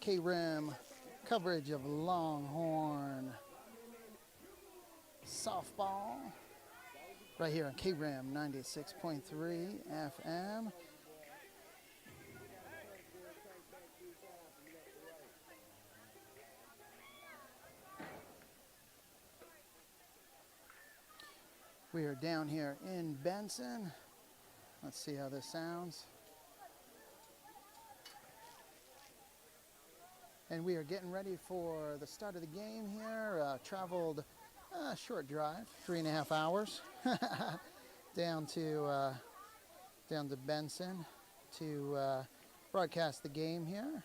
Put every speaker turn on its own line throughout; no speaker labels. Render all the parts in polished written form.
K-Rim coverage of Longhorn softball right here on K-Rim 96.3 FM. We are down here in Benson. Let's see how this sounds. And we are getting ready for the start of the game here. Traveled a short drive, 3.5 hours, down to Benson to broadcast the game here.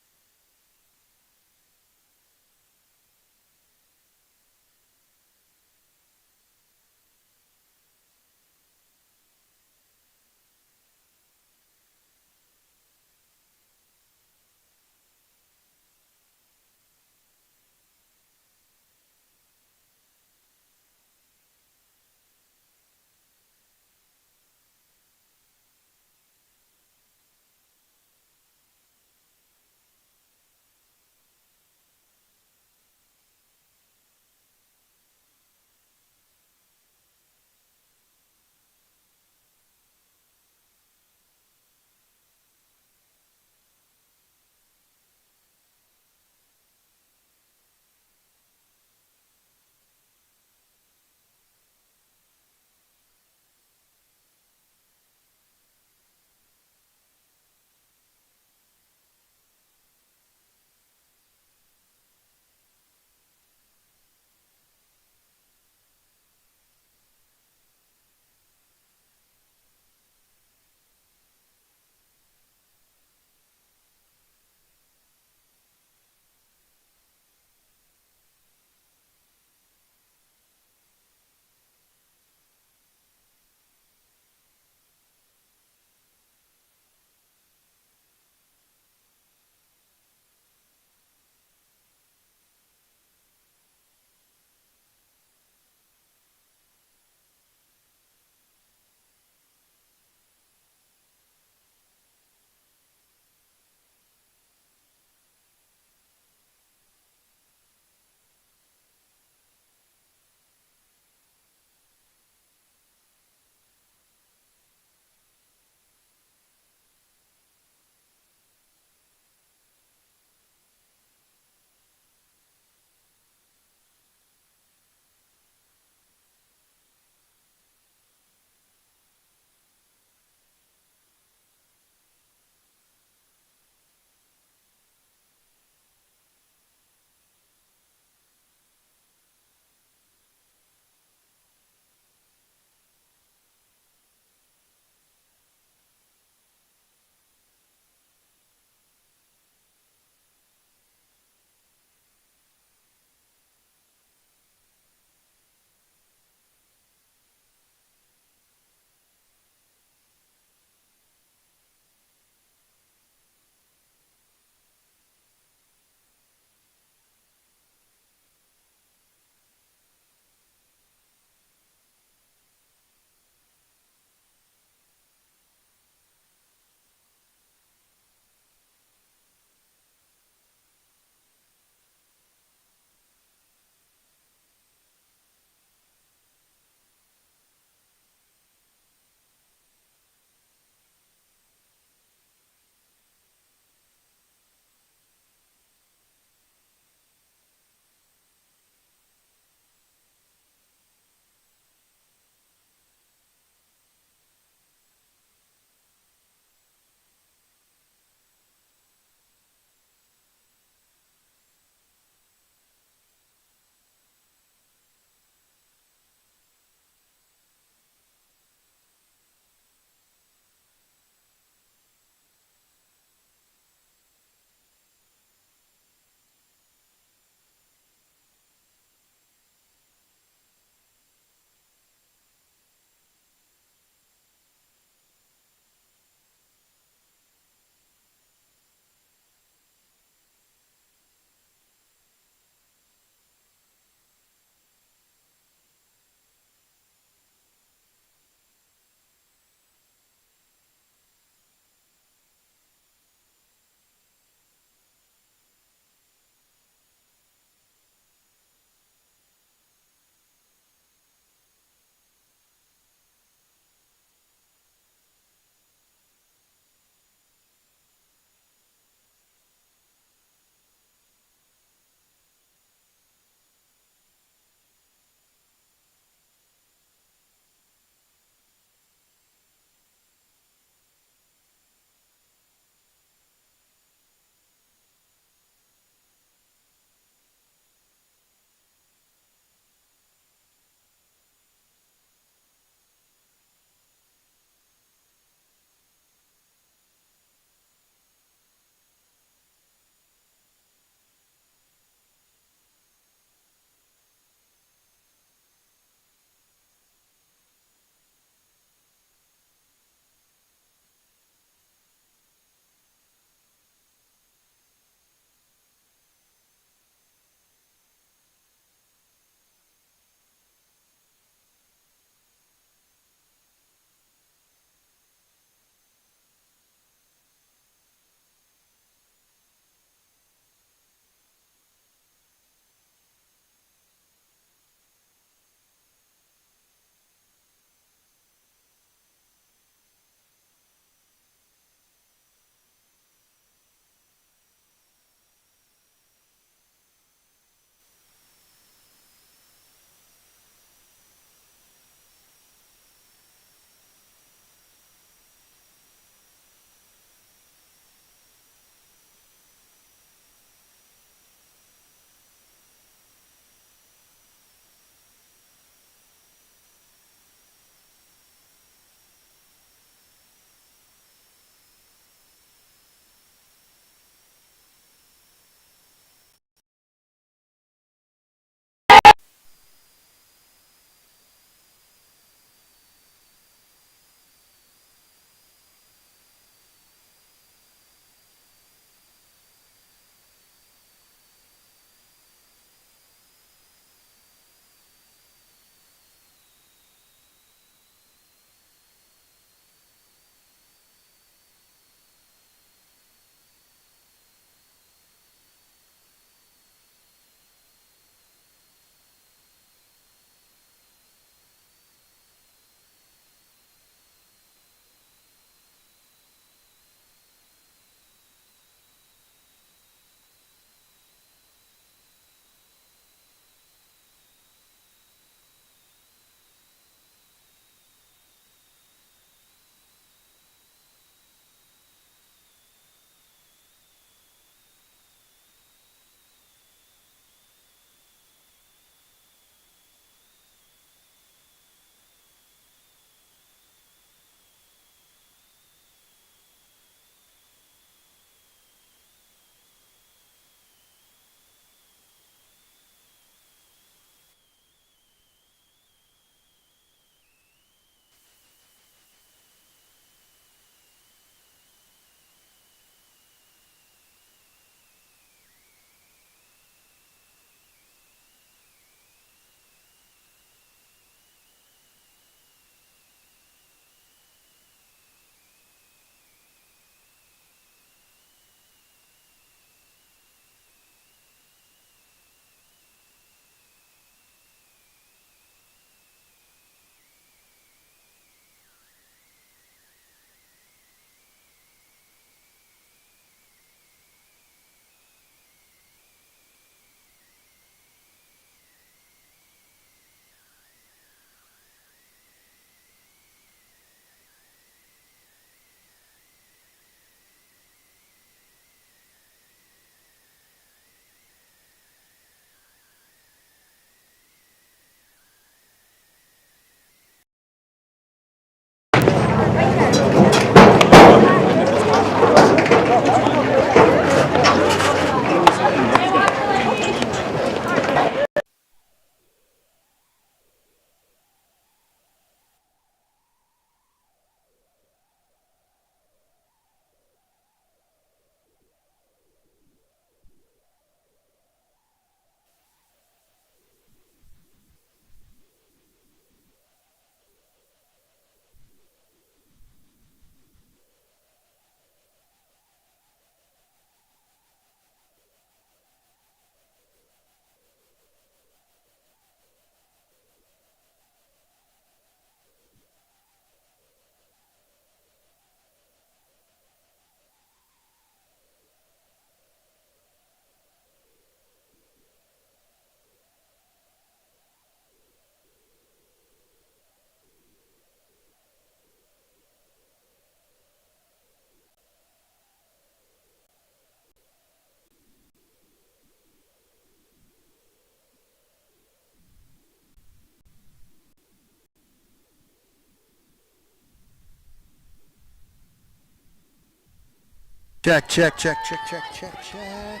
Check, check, check, check, check, check, check.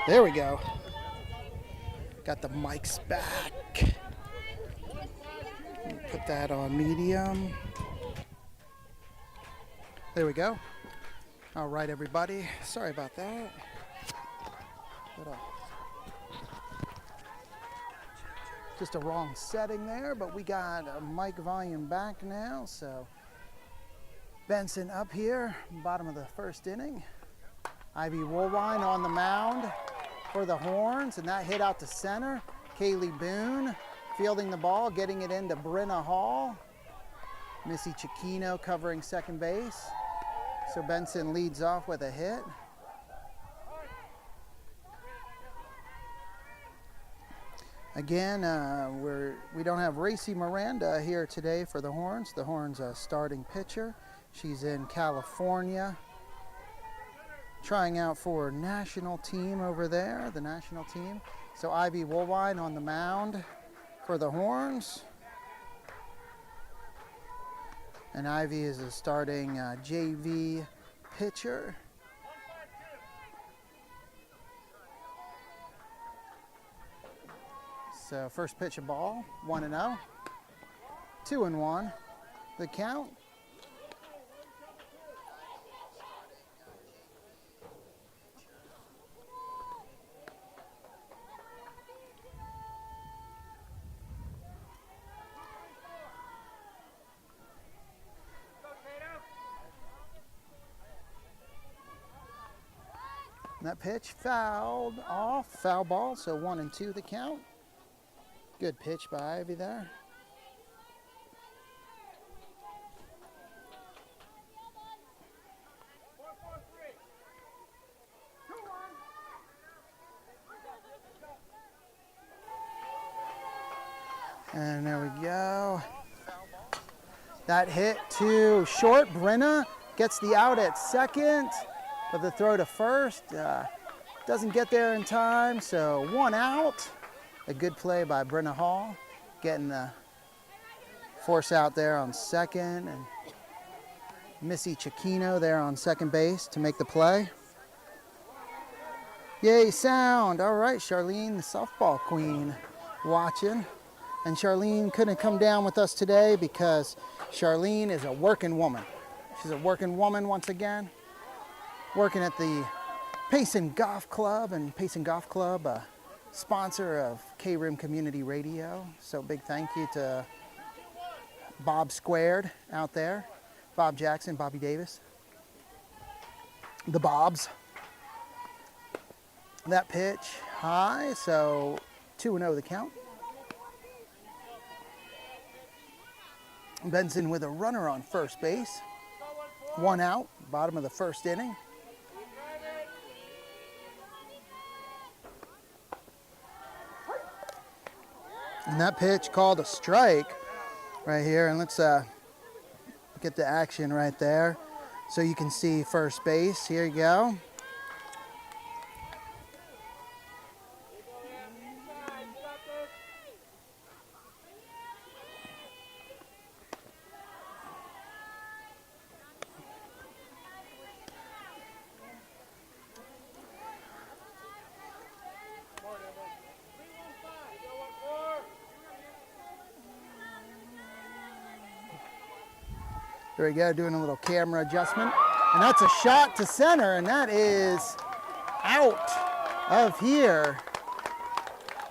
There we go. Got the mics back. Put that on medium. There we go. All right, everybody. Sorry about that. Just a wrong setting there, but we got a mic volume back now. So Benson up here, bottom of the first inning. Ivy Woolwine on the mound for the Horns, and that hit out to center. Kaylee Boone fielding the ball, getting it into Brenna Hall. Missy Chiquino covering second base. So Benson leads off with a hit. Again, we don't have Racy Miranda here today for the Horns. The Horns' starting pitcher. She's in California, trying out for national team over there, the national team. So Ivy Woolwine on the mound for the Horns. And Ivy is a starting JV pitcher. So first pitch of ball, 1-0, 2-1, the count. And that pitch fouled off, foul ball, so 1-2 the count. Good pitch by Ivy there. And there we go. That hit to short. Brenna gets the out at second, but the throw to first doesn't get there in time, so 1 out. A good play by Brenna Hall, getting the force out there on second, and Missy Chiquino there on second base to make the play. Yay, sound. All right, Charlene, the softball queen, watching. And Charlene couldn't come down with us today because Charlene is a working woman. She's a working woman once again, working at the Payson Golf Club, and Payson Golf Club, sponsor of K-Rim Community Radio. So big thank you to Bob Squared out there, Bob Jackson, Bobby Davis, the Bobs. That pitch high, so 2-0 the count. Benson with a runner on first base, 1 out, bottom of the first inning. And that pitch called a strike right here. And let's get the action right there so you can see first base. Here you go. There we go, doing a little camera adjustment. And that's a shot to center, and that is out of here.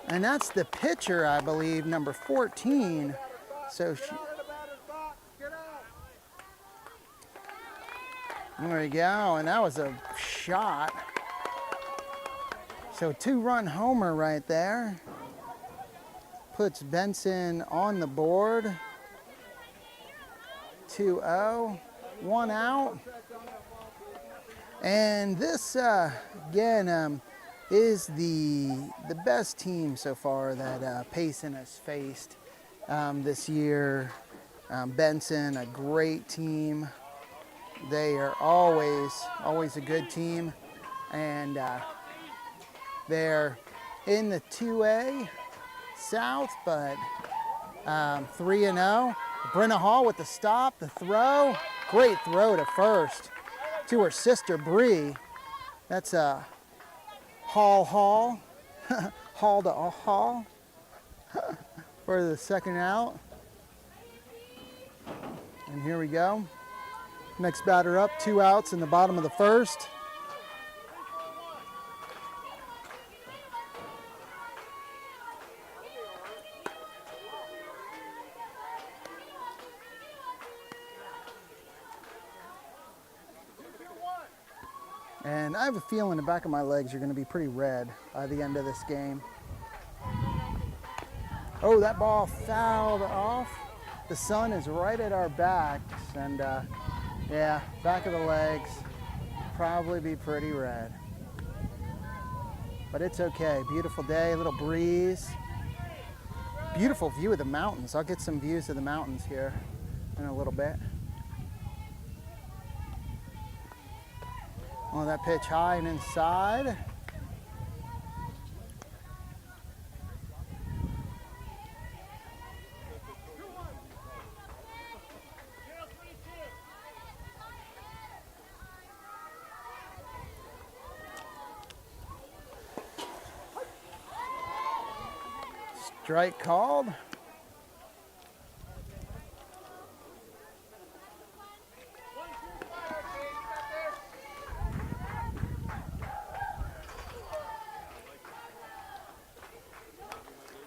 And that's the pitcher, I believe, number 14. So there we go, and that was a shot. So 2-run homer right there. Puts Benson on the board. 2-0, 1 out. And this, again, is the best team so far that Payson has faced this year. Benson, a great team. They are always a good team. And they're in the 2A South, but 3-0. Brenna Hall with the stop, the throw. Great throw to first. to her sister, Bree. That's a Hall, Hall to a Hall for the second out. And here we go. Next batter up, 2 outs in the bottom of the first. And I have a feeling the back of my legs are going to be pretty red by the end of this game. Oh, that ball fouled off. The sun is right at our backs, and yeah, back of the legs probably be pretty red. But it's okay. Beautiful day, a little breeze. Beautiful view of the mountains. I'll get some views of the mountains here in a little bit. Oh, that pitch high and inside. Strike called.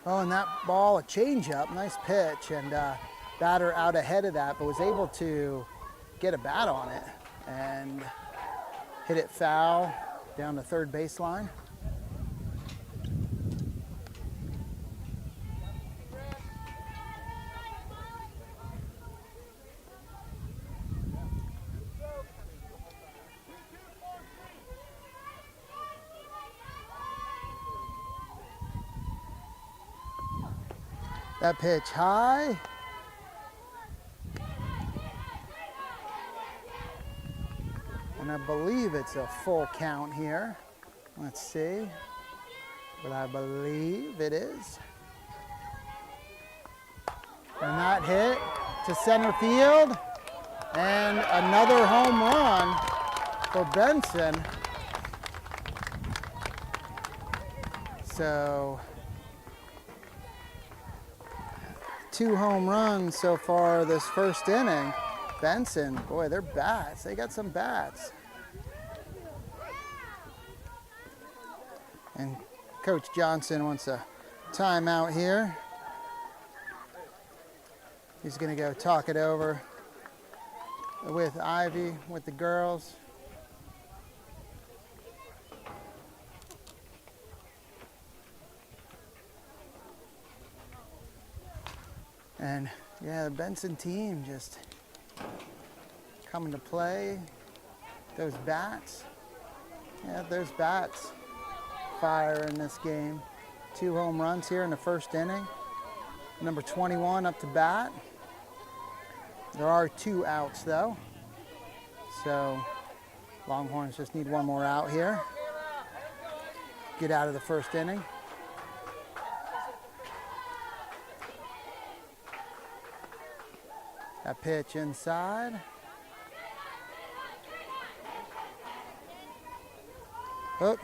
Oh, and that ball, a changeup, nice pitch, and batter out ahead of that, but was able to get a bat on it and hit it foul down the third baseline. That pitch high. And I believe it's a full count here. Let's see. But I believe it is. And that hit to center field. And another home run for Benson. So 2 home runs so far this first inning. Benson, boy, they're bats. They got some bats. And Coach Johnson wants a timeout here. He's going to go talk it over with Ivy, with the girls. And yeah, the Benson team just coming to play. Those bats, yeah, those bats fire in this game. 2 home runs here in the first inning. Number 21 up to bat. There are 2 outs though. So Longhorns just need 1 more out here. Get out of the first inning. That pitch inside. Oh.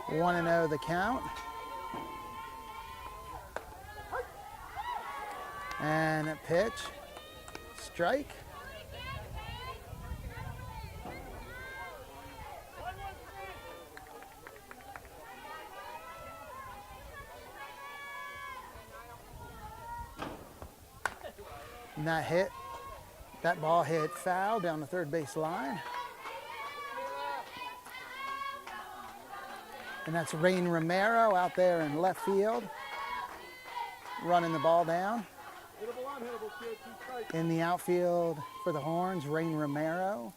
One and 0 the count. And a pitch, strike. And that ball hit foul down the third base line. And that's Rain Romero out there in left field, running the ball down. In the outfield for the Horns, Rain Romero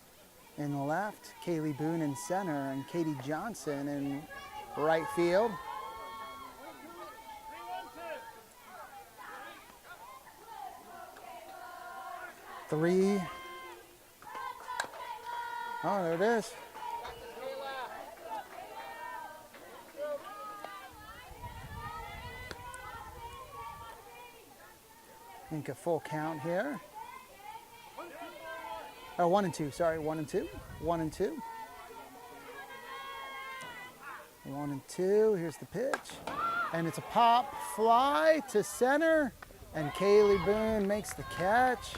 in the left, Kaylee Boone in center, and Katie Johnson in right field. Oh, there it is. I think a full count here. Oh, 1 and 2. Sorry, 1 and 2. 1 and 2. 1 and 2. Here's the pitch. And it's a pop fly to center. And Kaylee Boone makes the catch.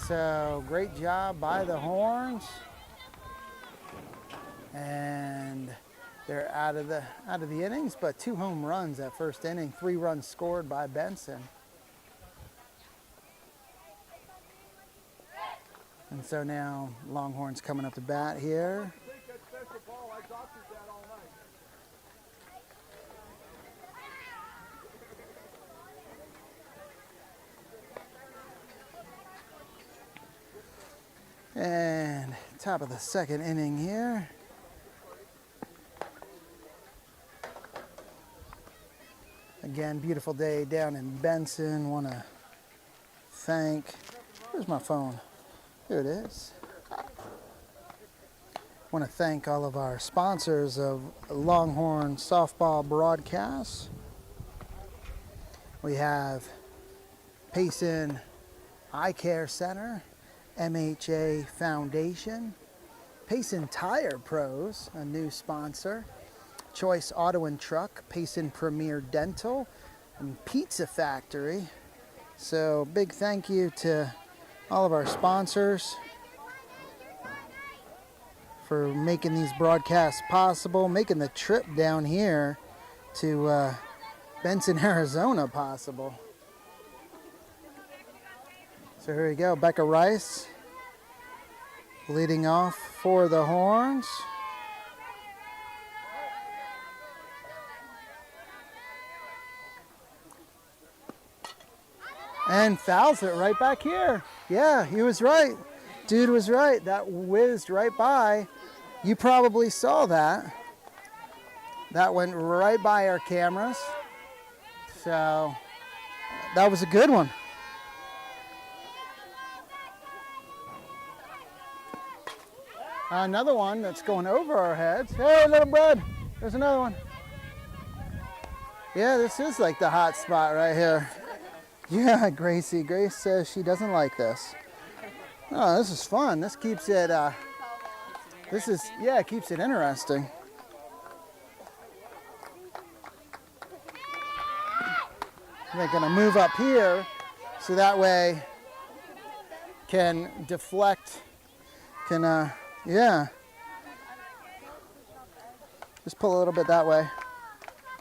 So great job by the Horns. And they're out of the innings, but 2 home runs that first inning. 3 runs scored by Benson. And so now Longhorns coming up to bat here. And top of the second inning here. Again, beautiful day down in Benson. Want to thank, where's my phone? Here it is. Want to thank all of our sponsors of Longhorn softball broadcasts. We have Payson Eye Care Center, MHA Foundation, Payson Tire Pros, a new sponsor, Choice Auto and Truck, Payson Premier Dental, and Pizza Factory. So big thank you to all of our sponsors for making these broadcasts possible, making the trip down here to Benson, Arizona possible. So here we go, Becca Rice leading off for the Horns. And fouls it right back here. Yeah, he was right. Dude was right. That whizzed right by. You probably saw that. That went right by our cameras. So that was a good one. Another one that's going over our heads. Hey, little bud, there's another one. Yeah, this is like the hot spot right here. Yeah, Gracie. Grace says she doesn't like this. Oh, this is fun. This keeps it, it keeps it interesting. They're gonna move up here so that way can deflect, yeah. Just pull a little bit that way.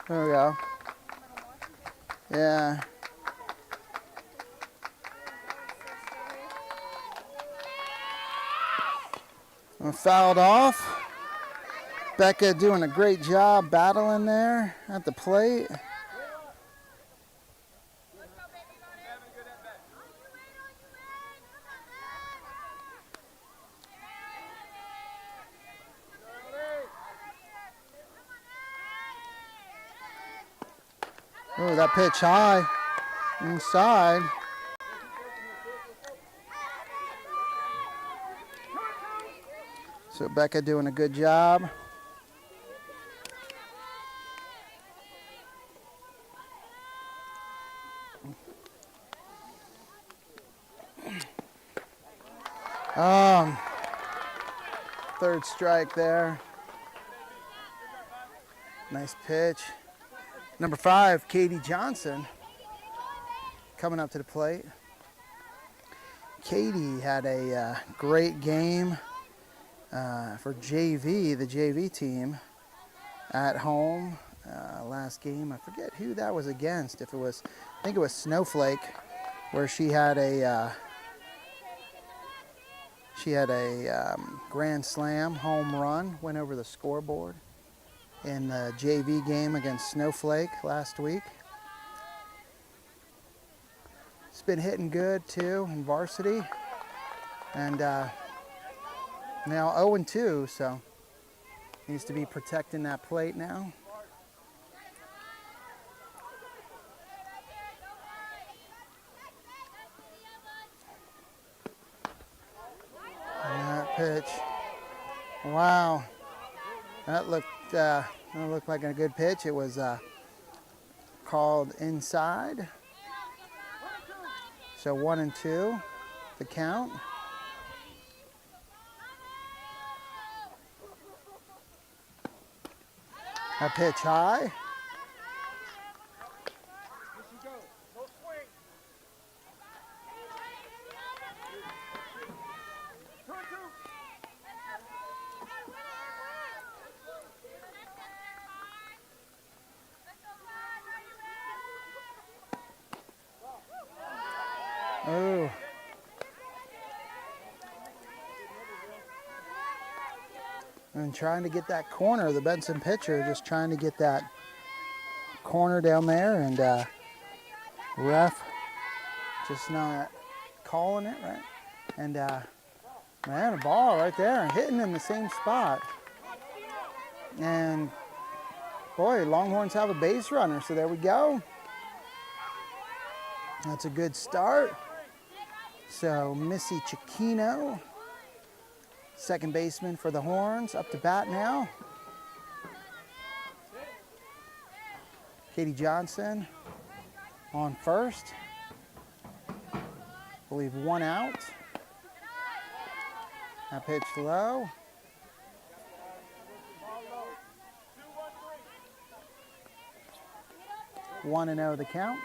There we go. Yeah. I'm fouled off. Becca doing a great job battling there at the plate. Oh, that pitch high inside. So Becca doing a good job. Third strike there. Nice pitch. Number 5, Katie Johnson, coming up to the plate. Katie had a great game for JV, the JV team, at home last game. I forget who that was against. If it was, I think it was Snowflake, where she had a grand slam home run, went over the scoreboard in the JV game against Snowflake last week. It's been hitting good too in varsity, and now 0-2, so needs to be protecting that plate now. And that pitch Wow. That looked like a good pitch. It was called inside. So 1-2, the count. A pitch high. Oh. And trying to get that corner, the Benson pitcher just trying to get that corner down there, and ref just not calling it right. And man, a ball right there, hitting in the same spot. And boy, Longhorns have a base runner, so there we go. That's a good start. So Missy Chiquino, second baseman for the Horns, up to bat now. Katie Johnson on first. I believe 1 out. That pitch low. 1-0 the count.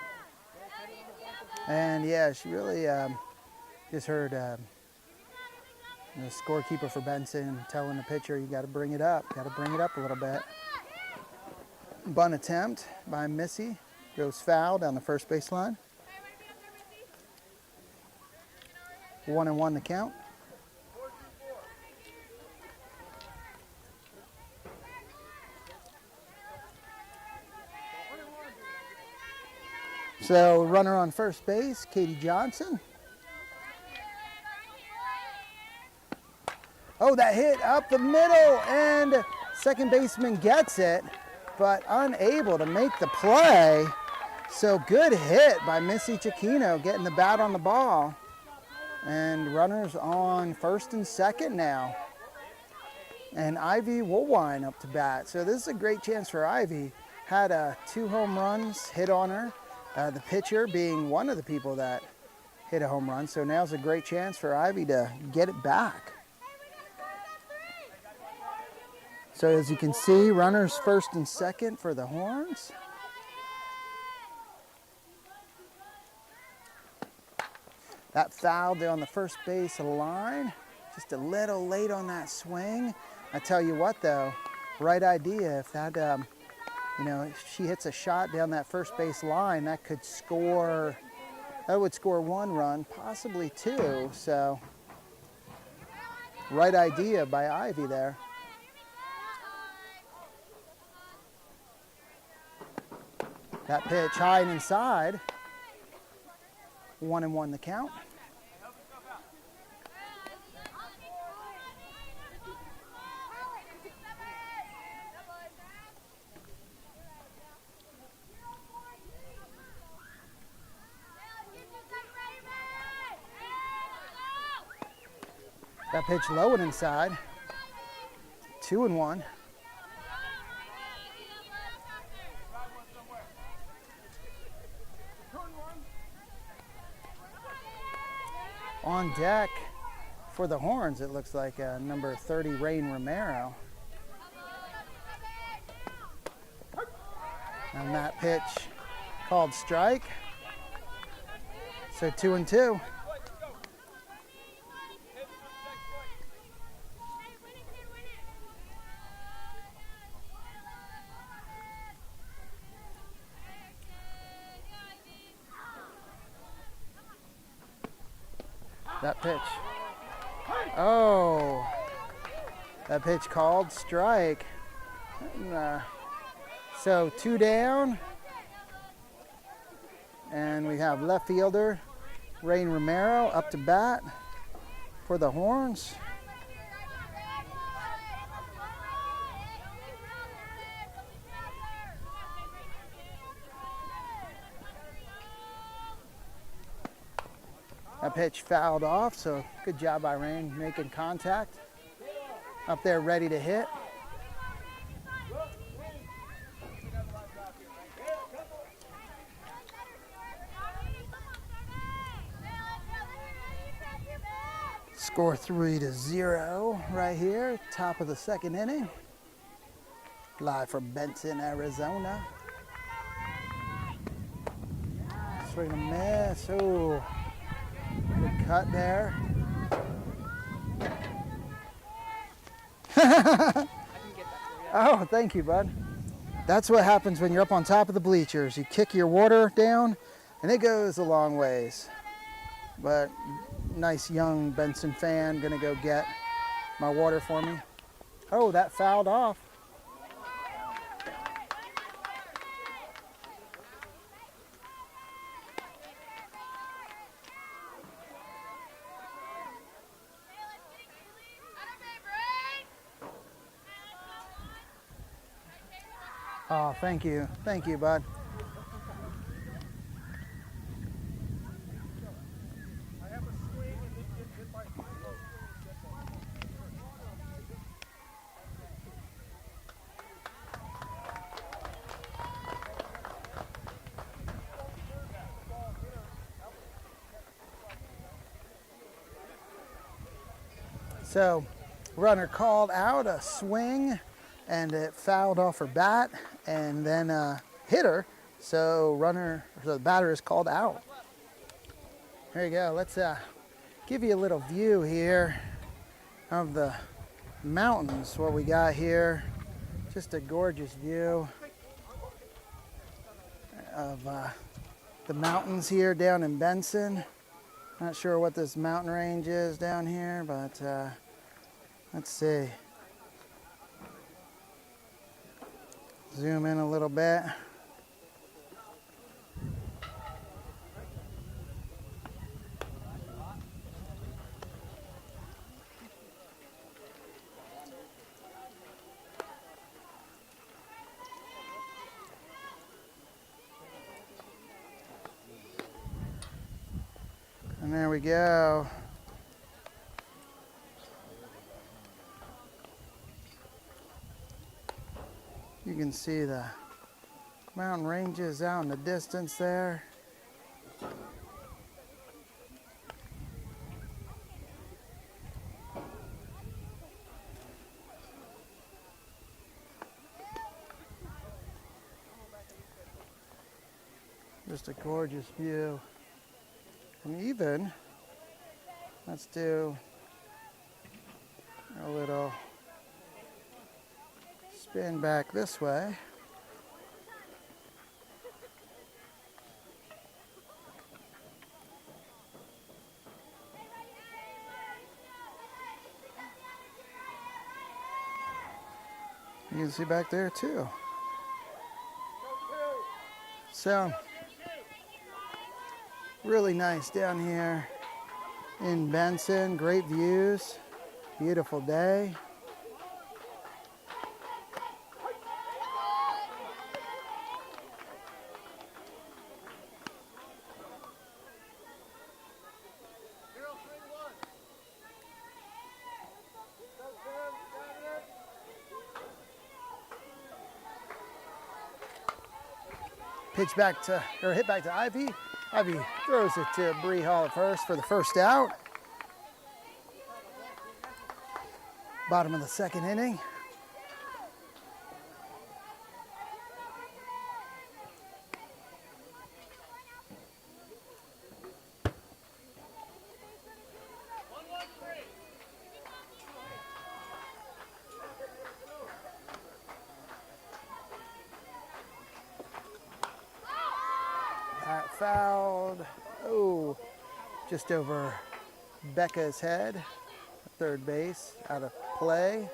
And yeah, she really just heard the scorekeeper for Benson telling the pitcher, you got to bring it up a little bit. Bunt attempt by Missy goes foul down the first baseline. 1-1 the count. So runner on first base, Katie Johnson. Oh, that hit up the middle, and second baseman gets it, but unable to make the play. So good hit by Missy Chiquino, getting the bat on the ball. And runners on first and second now. And Ivy Woolwine up to bat. So this is a great chance for Ivy. Had 2 home runs hit on her. The pitcher being one of the people that hit a home run. So now's a great chance for Ivy to get it back. So as you can see, runners first and second for the Horns. That foul there on the first base line. Just a little late on that swing. I tell you what though, right idea. If that, if she hits a shot down that first base line, that would score 1 run, possibly 2. So, right idea by Ivy there. That pitch high and inside. 1-1 the count. That pitch low and inside. 2-1. On deck for the Horns, it looks like number 30, Rain Romero. And that pitch called strike. So 2-2. That pitch. Oh, that pitch called strike. So 2 down. And we have left fielder Rain Romero up to bat for the Horns. That pitch fouled off, so good job by Rain making contact. up there ready to hit. Score 3-0 right here, top of the second inning. Live from Benson, Arizona. Swing and miss. Oh, good cut there. Oh, thank you, bud. That's what happens when you're up on top of the bleachers. You kick your water down, and it goes a long ways. But nice young Benson fan gonna go get my water for me. Oh, that fouled off. Oh, thank you, bud. So, runner called out a swing, and it fouled off her bat, and then hit her. So the batter is called out. There you go. Let's give you a little view here of the mountains. What we got here, just a gorgeous view of the mountains here down in Benson. Not sure what this mountain range is down here, but let's see. Zoom in a little bit. And there we go. You can see the mountain ranges out in the distance there. Just a gorgeous view. And even, let's do a little spin back this way. You can see back there too. So, really nice down here in Benson. Great views, beautiful day. Pitch back to, or hit back to Ivy. Ivy throws it to Bree Hall at first for the first out. Bottom of the second inning. That fouled, oh, just over Becca's head, third base, out of play.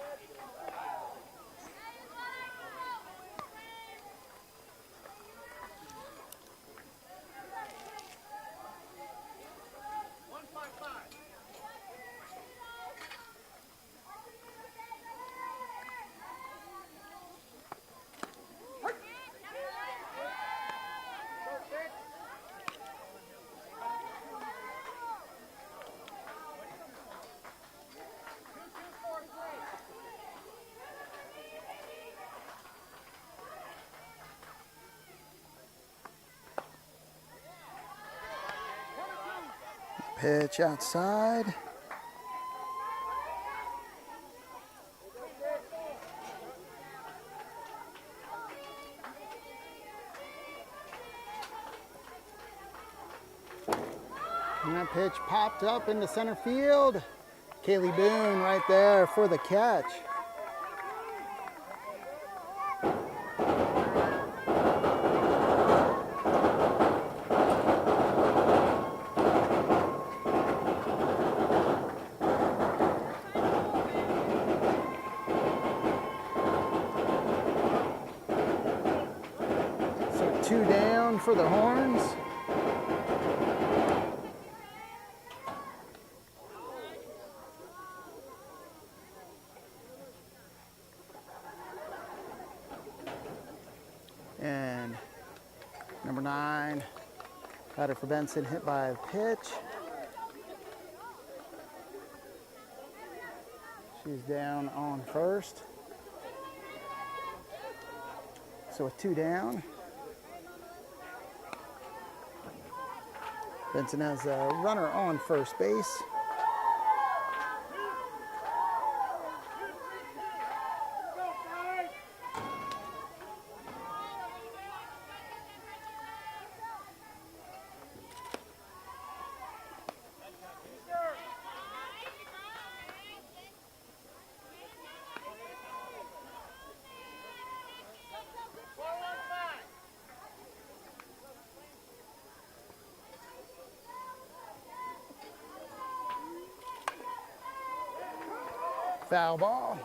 Pitch outside. And that pitch popped up into center field. Kaylee Boone right there for the catch. So 2 down for the Horns. And number 9, batter for Benson, hit by a pitch. She's down on first. So with 2 down, Benson has a runner on first base. Foul ball.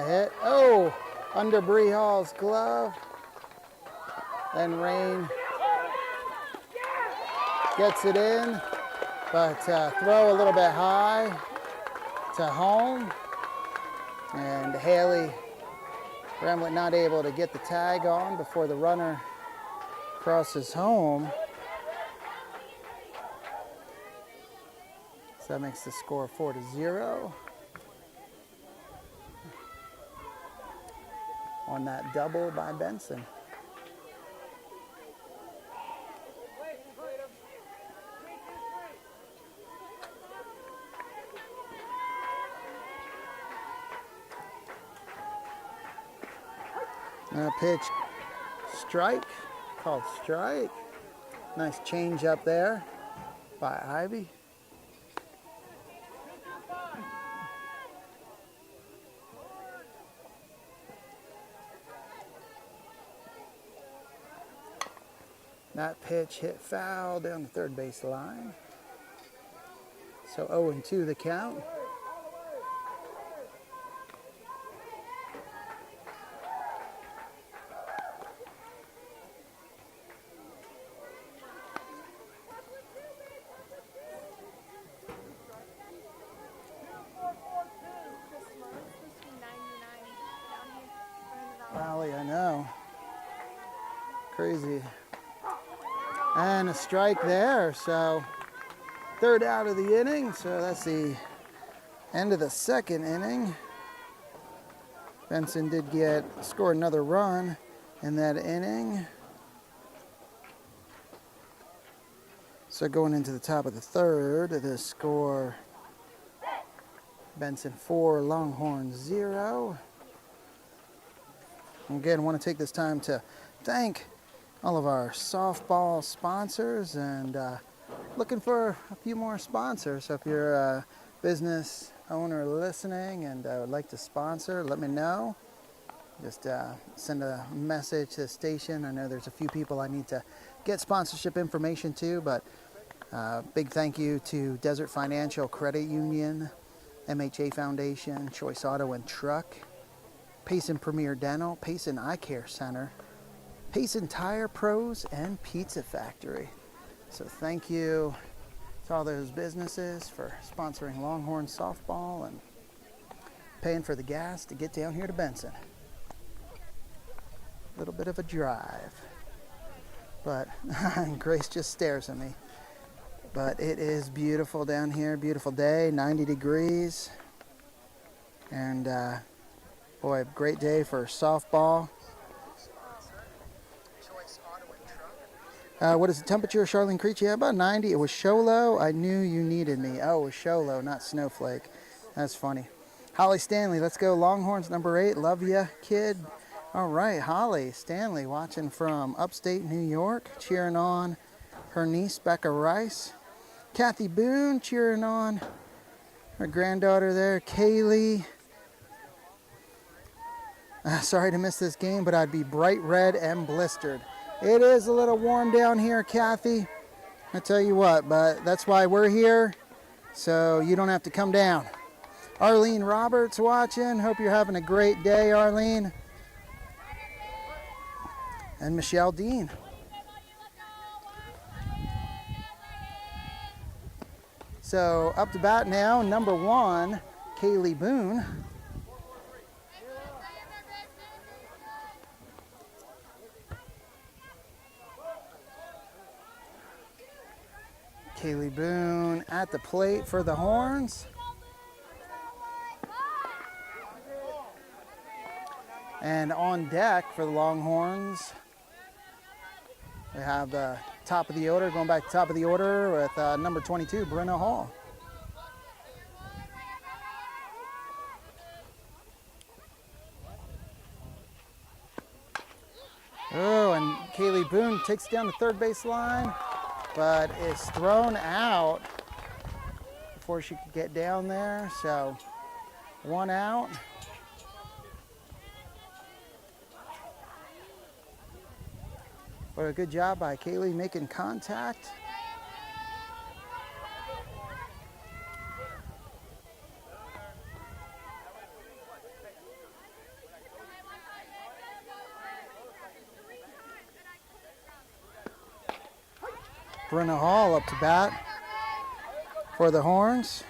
Hit. Oh, under Bree Hall's glove. Then Rain gets it in, but throw a little bit high to home. And Haley Bramlett not able to get the tag on before the runner crosses home. So that makes the score 4-0. On that double by Benson. Pitch, strike, called strike. Nice change up there by Ivy. That pitch hit foul down the third base line. So 0-2 the count. Valley, I know. Crazy. And a strike there, so 3rd out of the inning, so that's the end of the 2nd inning. Benson did score another run in that inning. So going into the top of the 3rd, the score, Benson 4, Longhorn 0. Again, I want to take this time to thank all of our softball sponsors, and looking for a few more sponsors. So if you're a business owner listening and would like to sponsor, let me know. Just send a message to the station. I know there's a few people I need to get sponsorship information to, but big thank you to Desert Financial Credit Union, MHA Foundation, Choice Auto and Truck, Payson Premier Dental, Payson Eye Care Center, Payson Tire Pros, and Pizza Factory. So thank you to all those businesses for sponsoring Longhorn softball and paying for the gas to get down here to Benson. A little bit of a drive, but Grace just stares at me. But it is beautiful down here, beautiful day, 90 degrees. And boy, great day for softball. What is the temperature, Charlene Creech? Yeah, about 90. It was Sholo. I knew you needed me. Oh, it was Sholo, not Snowflake. That's funny. Holly Stanley, let's go Longhorns, number 8. Love ya, kid. All right, Holly Stanley watching from upstate New York, cheering on her niece, Becca Rice. Kathy Boone cheering on her granddaughter there, Kaylee. Sorry to miss this game, but I'd be bright red and blistered. It is a little warm down here, Kathy. I tell you what, but that's why we're here, so you don't have to come down. Arlene Roberts watching. Hope you're having a great day, Arlene. And Michelle Dean. So up to bat now, number 1, Kaylee Boone. Kaylee Boone at the plate for the Horns. And on deck for the Longhorns, we have the top of the order, going back to top of the order with number 22, Brenna Hall. Oh, and Kaylee Boone takes it down the third base line, but is thrown out before she could get down there. So 1 out. But a good job by Kaylee making contact. Brenna Hall up to bat for the Horns.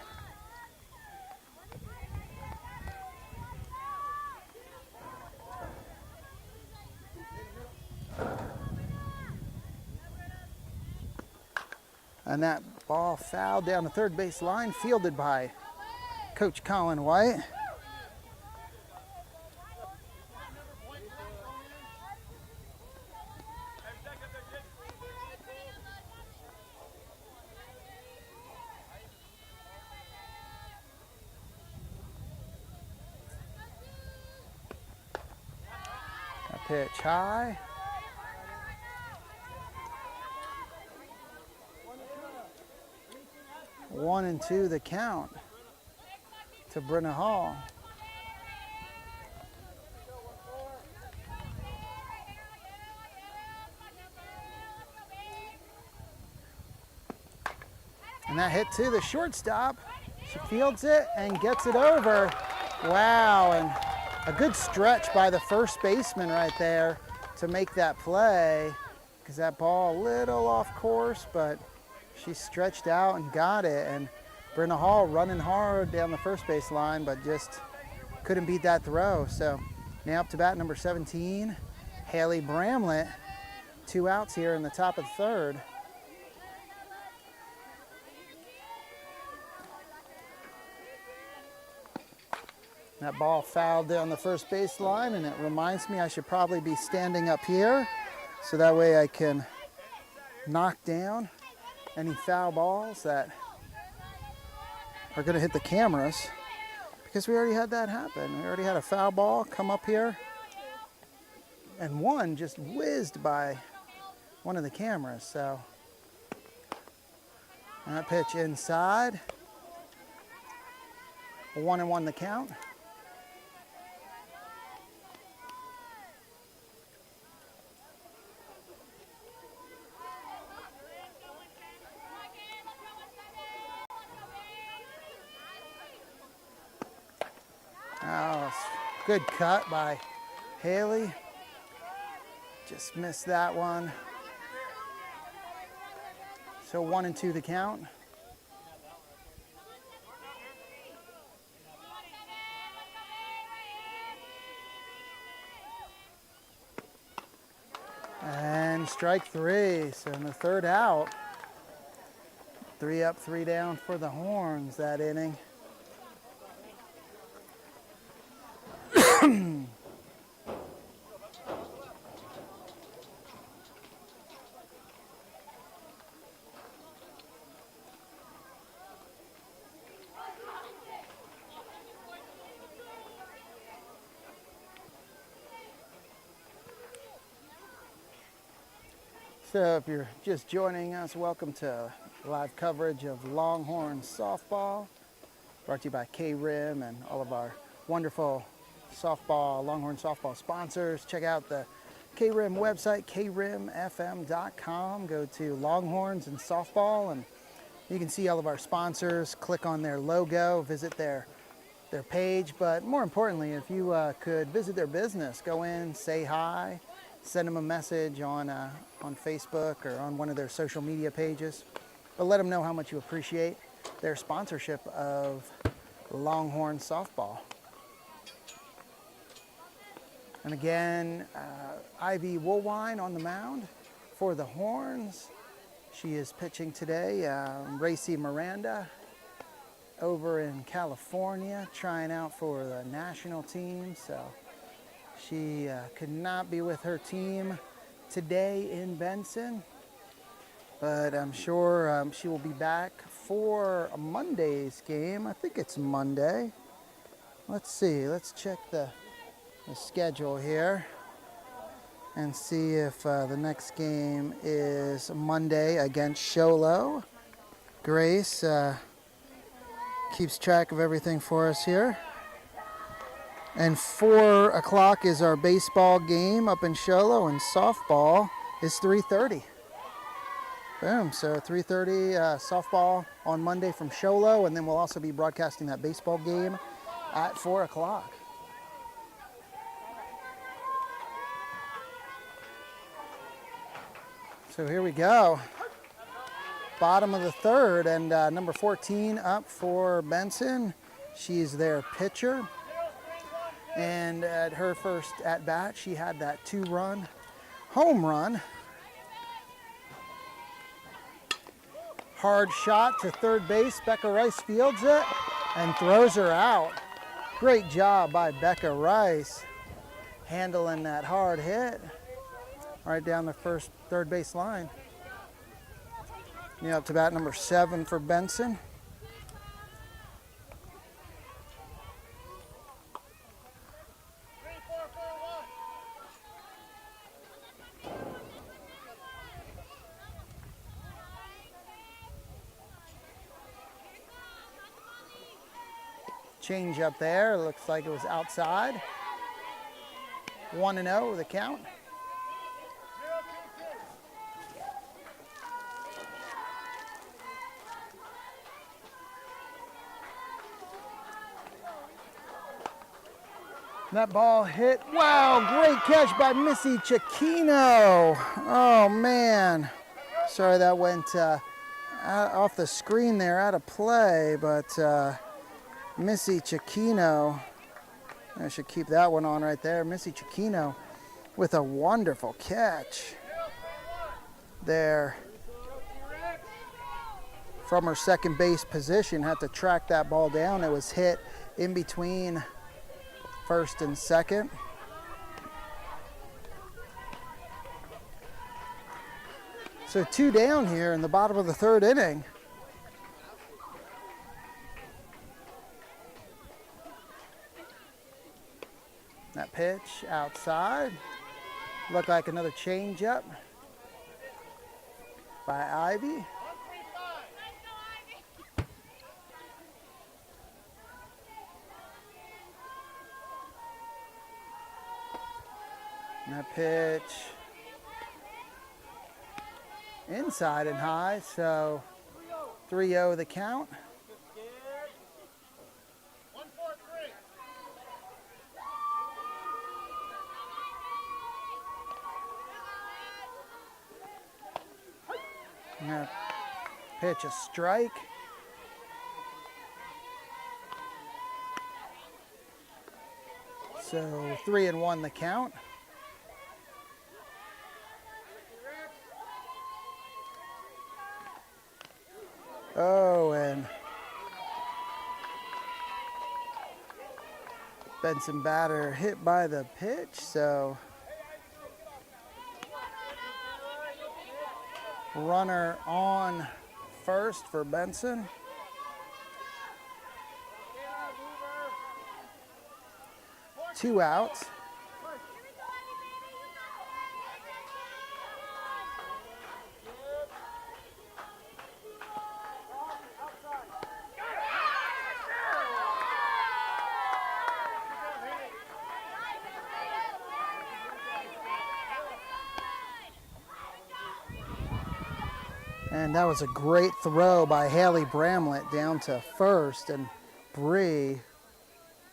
And that ball fouled down the third base line, fielded by Coach Colin White. A pitch high. 1-2 the count to Brenna Hall. And that hit to the shortstop. She fields it and gets it over. Wow, and a good stretch by the first baseman right there to make that play, because that ball a little off course, but she stretched out and got it. And Brenna Hall running hard down the first base line, but just couldn't beat that throw. So now up to bat number 17, Haley Bramlett. 2 outs here in the top of the third. That ball fouled down the first base line, and it reminds me I should probably be standing up here so that way I can knock down any foul balls that are going to hit the cameras, because we already had that happen. We already had a foul ball come up here, and one just whizzed by one of the cameras. So that pitch inside. 1-1 the count. Good cut by Haley. Just missed that one. So 1-2 the count. And strike 3. So in the third out, 3 up, 3 down for the Horns that inning. So if you're just joining us, welcome to live coverage of Longhorn softball, brought to you by K-Rim and all of our wonderful Longhorn softball sponsors. Check out the K-Rim website, krimfm.com. Go to Longhorns and softball, and you can see all of our sponsors. Click on their logo, visit their page, but more importantly, if you could visit their business, go in, say hi, send them a message on Facebook or on one of their social media pages, but let them know how much you appreciate their sponsorship of Longhorn softball. And again, Ivy Woolwine on the mound for the Horns. She is pitching today. Racy Miranda over in California, trying out for the national team. So she could not be with her team today in Benson, but I'm sure she will be back for Monday's game. I think it's Monday. Let's see. Let's check the schedule here and see if the next game is Monday against Sholo. Grace keeps track of everything for us here. And 4 o'clock is our baseball game up in Sholo, and softball is 3:30. Boom, so 3:30 softball on Monday from Sholo, and then we'll also be broadcasting that baseball game at 4 o'clock. So here we go. Bottom of the third, and number 14 up for Benson. She's their pitcher. And at her first at-bat, she had that 2-run home run. Hard shot to third base. Becca Rice fields it and throws her out. Great job by Becca Rice handling that hard hit right down the third base line. Up to bat number 7 for Benson. Change up there. Looks like it was outside. 1-0 the count. That ball hit. Wow, great catch by Missy Chiquino. Oh, man. Sorry that went off the screen there, out of play, but Missy Chiquino, I should keep that one on right there. Missy Chiquino with a wonderful catch there from her second base position. Had to track that ball down. It was hit in between first and second. So 2 down here in the bottom of the third inning. That pitch outside. Looked like another changeup by Ivy. And that pitch inside and high, so 3-0 the count. I'm going to pitch a strike. So 3-1 the count. Oh, and Benson batter hit by the pitch, so runner on first for Benson. Two outs. And that was a great throw by Haley Bramlett down to first, and Bree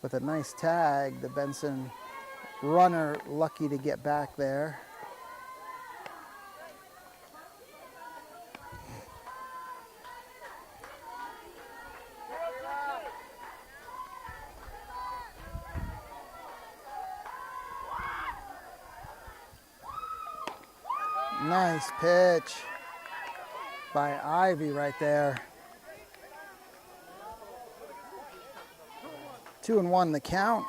with a nice tag. The Benson runner lucky to get back there. Nice pitch by Ivy right there. 2-1 the count.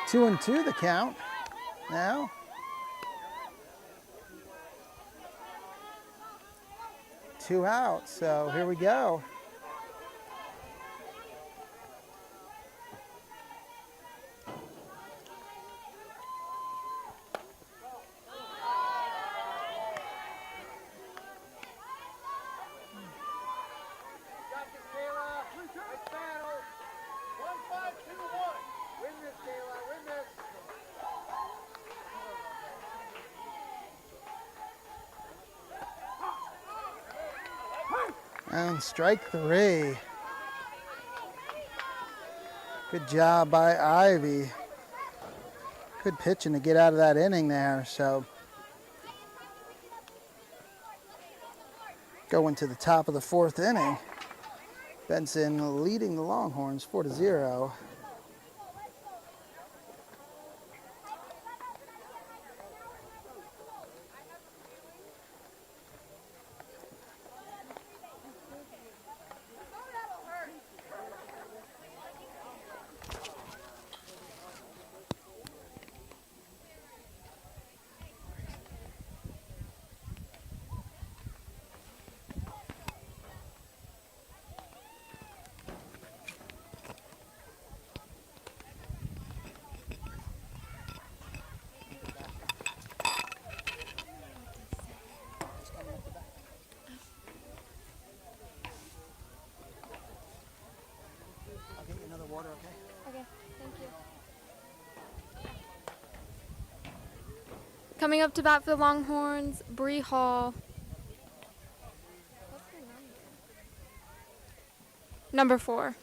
Two and two the count now. Two outs, so here we go. And strike three. Good job by Ivy. Good pitching to get out of that inning there. So going to the top of the fourth inning. Benson leading the Longhorns 4-0. Water, okay?
Okay, thank you. Coming up to bat for the Longhorns, Bree Hall. What's her number? Number 4.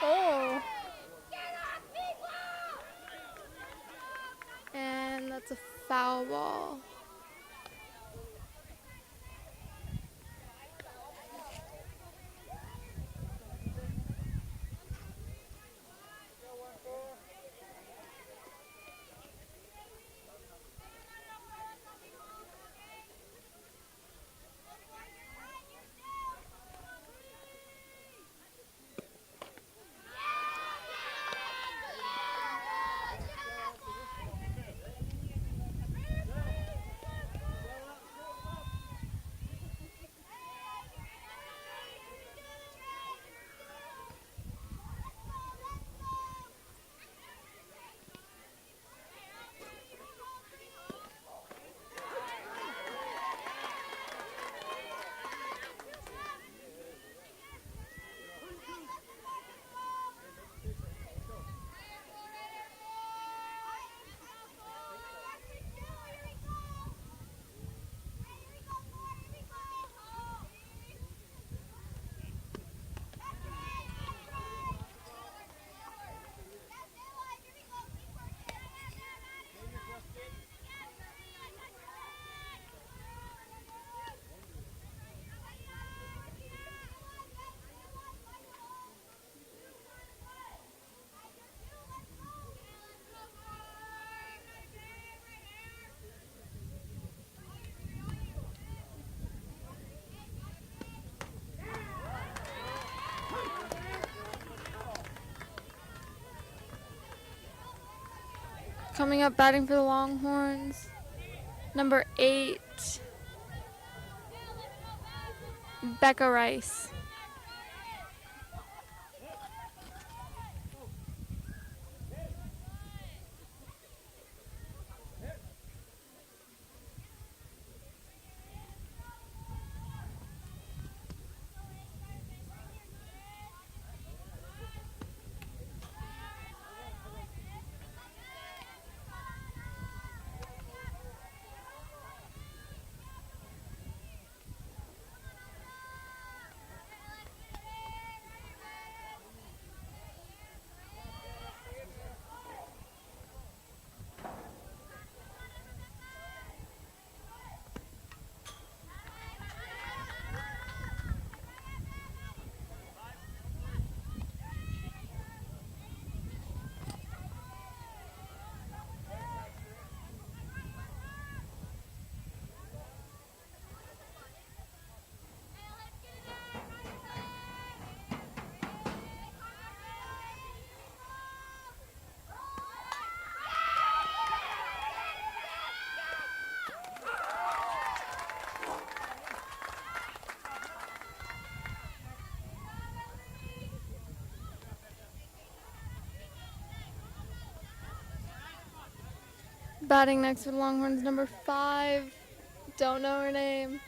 Oh. And that's a foul ball. Coming up, batting for the Longhorns, number 8, Becca Rice. Batting next for the Longhorns, number 5, don't know her name.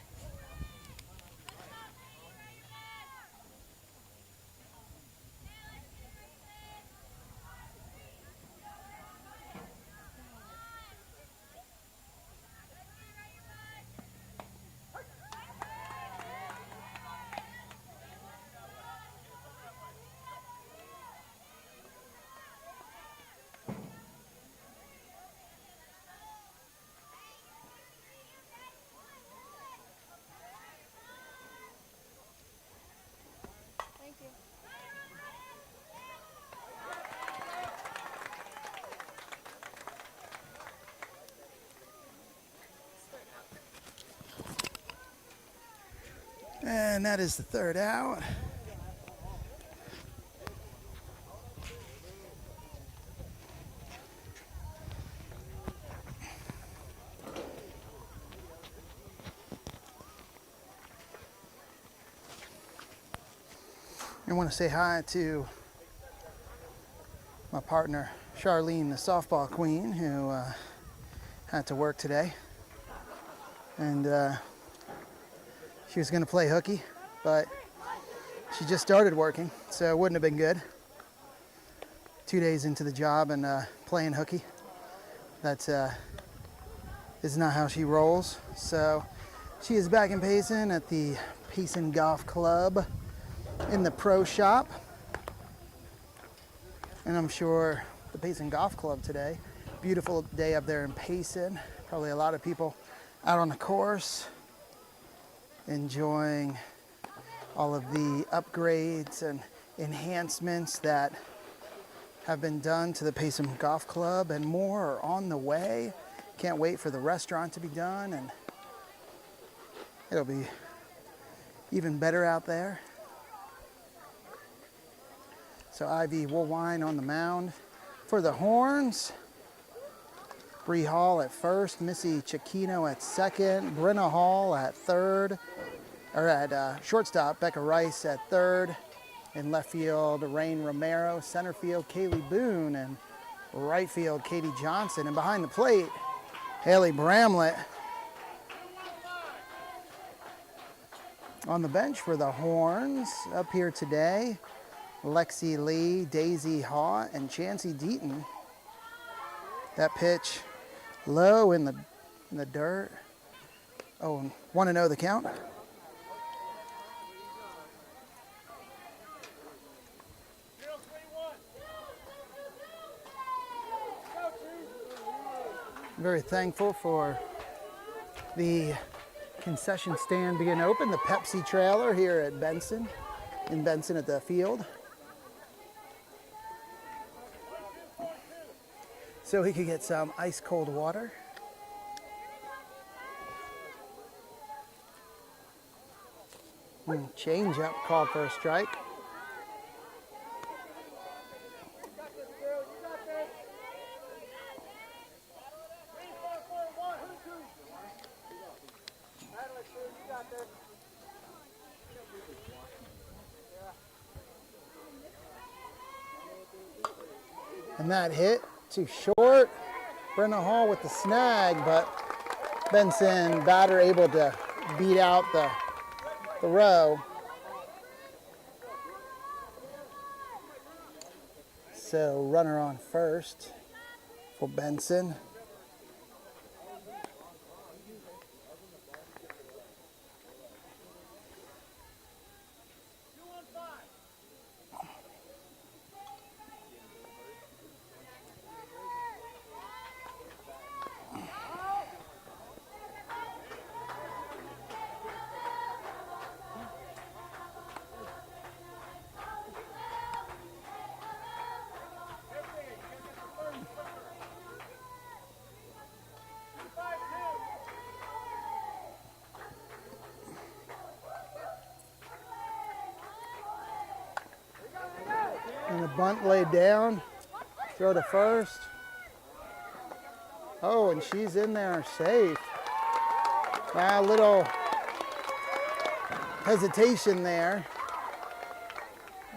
Thank you.
And that is the third out. I want to say hi to my partner, Charlene, the softball queen, who had to work today. And she was going to play hooky, but she just started working, so it wouldn't have been good. 2 days into the job and playing hooky. That is not how she rolls. So she is back in Payson at the Payson Golf Club in the pro shop. And I'm sure the Payson Golf Club today, beautiful day up there in Payson. Probably a lot of people out on the course enjoying all of the upgrades and enhancements that have been done to the Payson Golf Club, and more are on the way. Can't wait for the restaurant to be done, and it'll be even better out there. So Ivy Woolwine on the mound for the Horns. Bree Hall at first, Missy Chiquino at second, Brenna Hall at third, or at shortstop, Becca Rice at third. In left field, Rain Romero, center field, Kaylee Boone, and right field, Katie Johnson. And behind the plate, Haley Bramlett. On the bench for the Horns, up here today, Lexi Lee, Daisy Haw, and Chancey Deaton. That pitch low in the dirt. Oh, want to know the count? Very thankful for the concession stand being open, the Pepsi trailer here at Benson, in Benson at the field. So he could get some ice cold water. Change up, called for a strike. And that hit too short. Brenna Hall with the snag, but Benson batter able to beat out the row. So runner on first for Benson. And the bunt laid down. Throw to first. Oh, and she's in there safe. A little hesitation there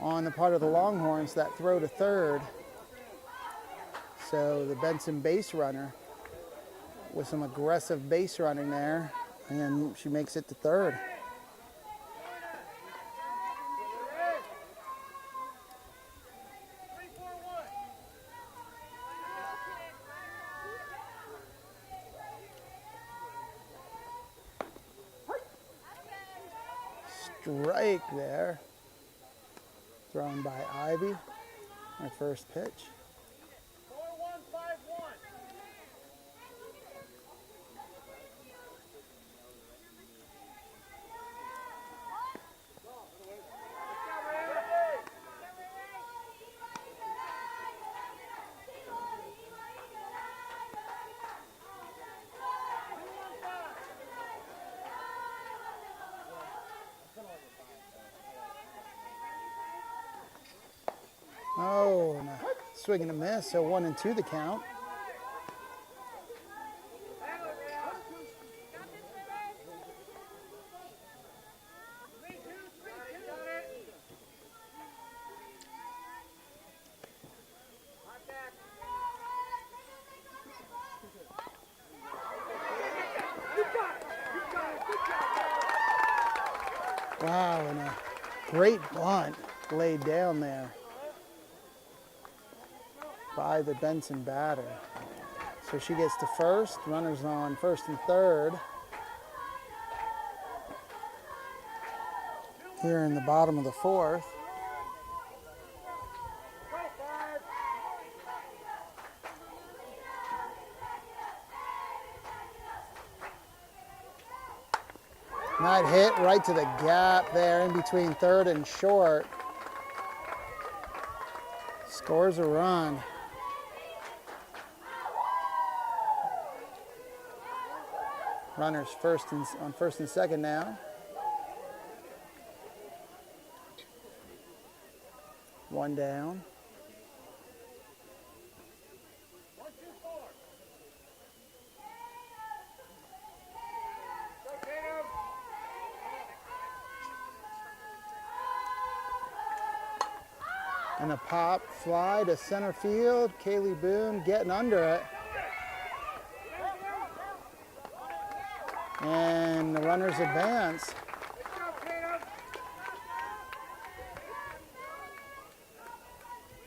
on the part of the Longhorns, that throw to third. So the Benson base runner with some aggressive base running there, and she makes it to third. Strike there, thrown by Ivy, her first pitch.
4-1-5-1.
Oh, and a swing and a miss, so 1-2 the count. Wow, and a great bunt laid down there by the Benson batter. So she gets to first, runners on first and third. Here in the bottom of the fourth. And that hit right to the gap there in between third and short. Scores a run. Runners on first and second now. One down. And a pop fly to center field. Kaylee Boone getting under it. And the runners advance.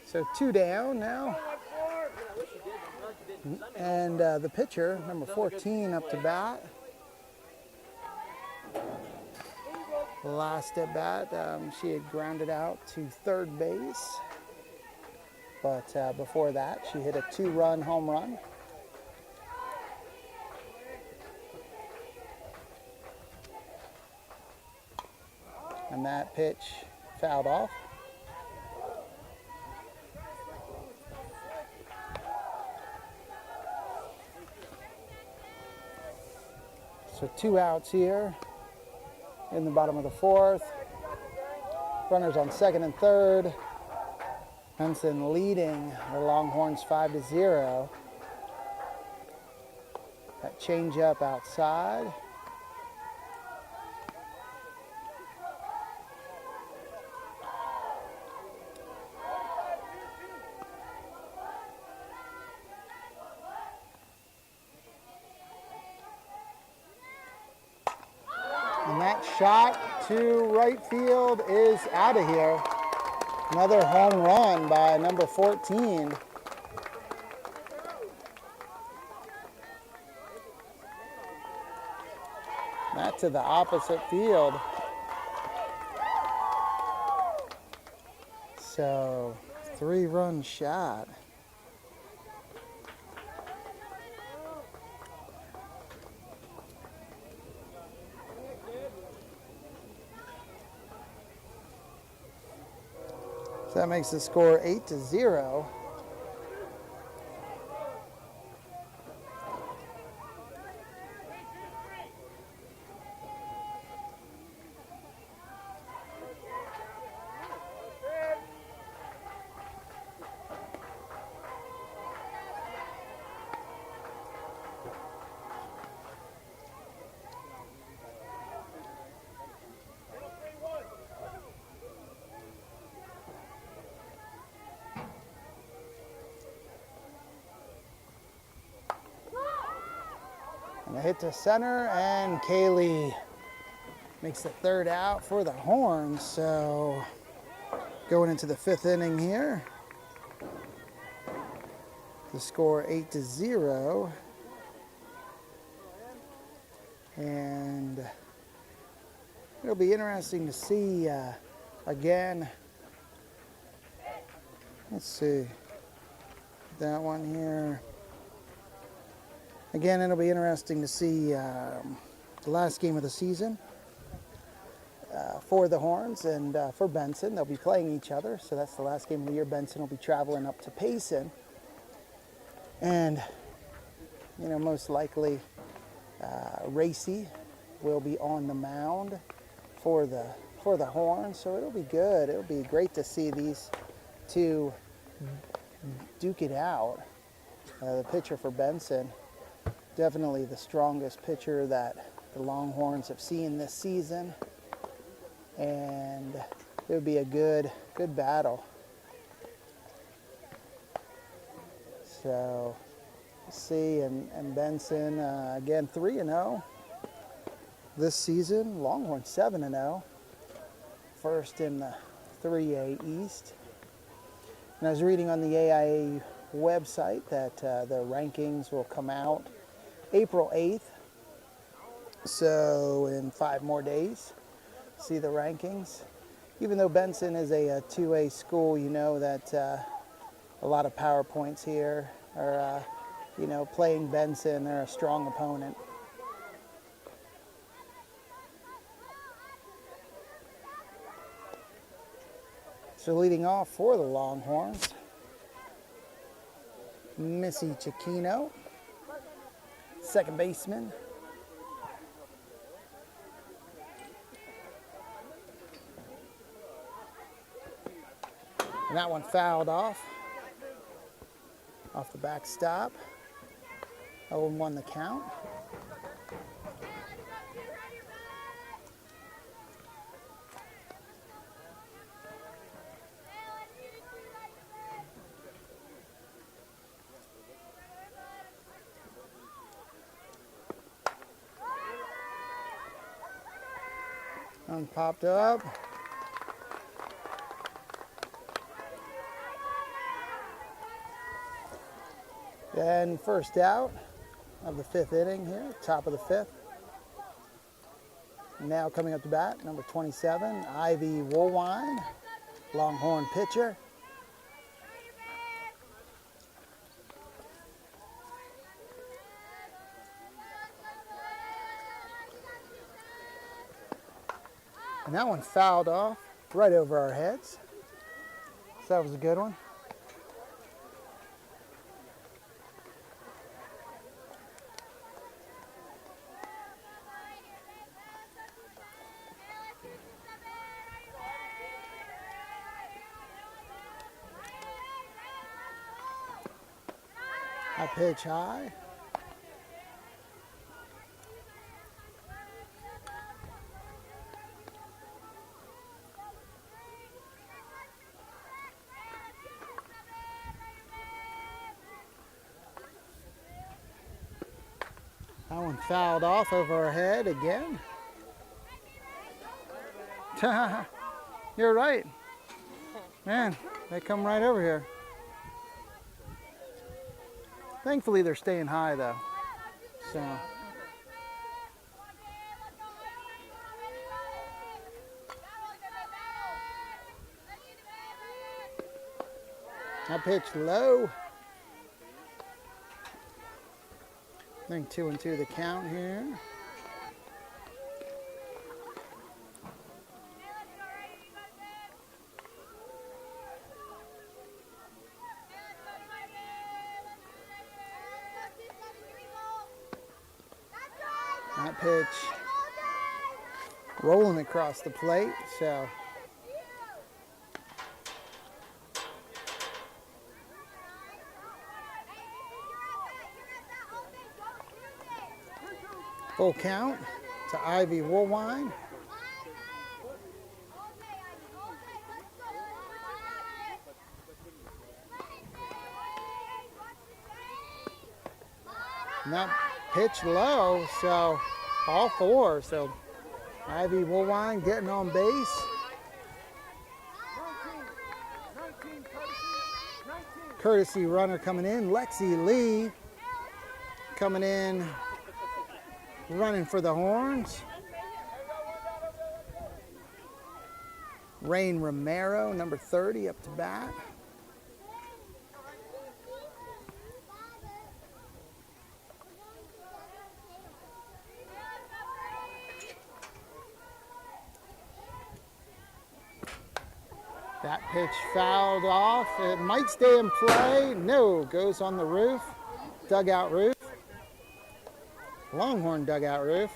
So 2 down now. And the pitcher, number 14, up to bat. Last at bat, she had grounded out to third base. But before that, she hit a 2-run home run. And that pitch fouled off. So 2 outs here in the bottom of the fourth. Runners on second and third. Benson leading the Longhorns 5-0. That changeup outside. And that shot to right field is out of here. Another home run by number 14. That to the opposite field. So, 3-run shot. So that makes the score 8-0. And a hit to center, and Kaylee makes the third out for the Horns. So going into the 5th inning here. The score 8-0. And it'll be interesting to see again. Let's see that one here. Again, it'll be interesting to see the last game of the season for the Horns and for Benson. They'll be playing each other, so that's the last game of the year. Benson will be traveling up to Payson. And, you know, most likely Racy will be on the mound for the Horns, so it'll be good. It'll be great to see these two duke it out. The pitcher for Benson, definitely the strongest pitcher that the Longhorns have seen this season, and it would be a good battle. So we'll see, and Benson again 3-0 this season. Longhorn 7-0, first in the 3A East. And I was reading on the AIA website that the rankings will come out April 8th. So in 5 more days, see the rankings. Even though Benson is a 2A school, you know that a lot of PowerPoints here are, you know, playing Benson. They're a strong opponent. So leading off for the Longhorns, Missy Chiquino, second baseman. And that one fouled off the backstop. 0-1 the count. One popped up. Then first out of the 5th inning here, top of the 5th. Now coming up to bat, number 27, Ivy Woolwine, Longhorn pitcher. And that one fouled off right over our heads. So that was a good one. I pitch high. That one fouled off over our head again. You're right. Man, they come right over here. Thankfully, they're staying high, though. So. That pitch low. I think 2-2 the count here. That pitch rolling across the plate, so full count to Ivy Woolwine. And that pitch low, so all four. So Ivy Woolwine getting on base. Courtesy runner coming in. Lexi Lee coming in, running for the horns. Rain Romero, number 30, up to bat. That pitch fouled off. It might stay in play. No, goes on the roof, dugout roof. Longhorn dugout roof.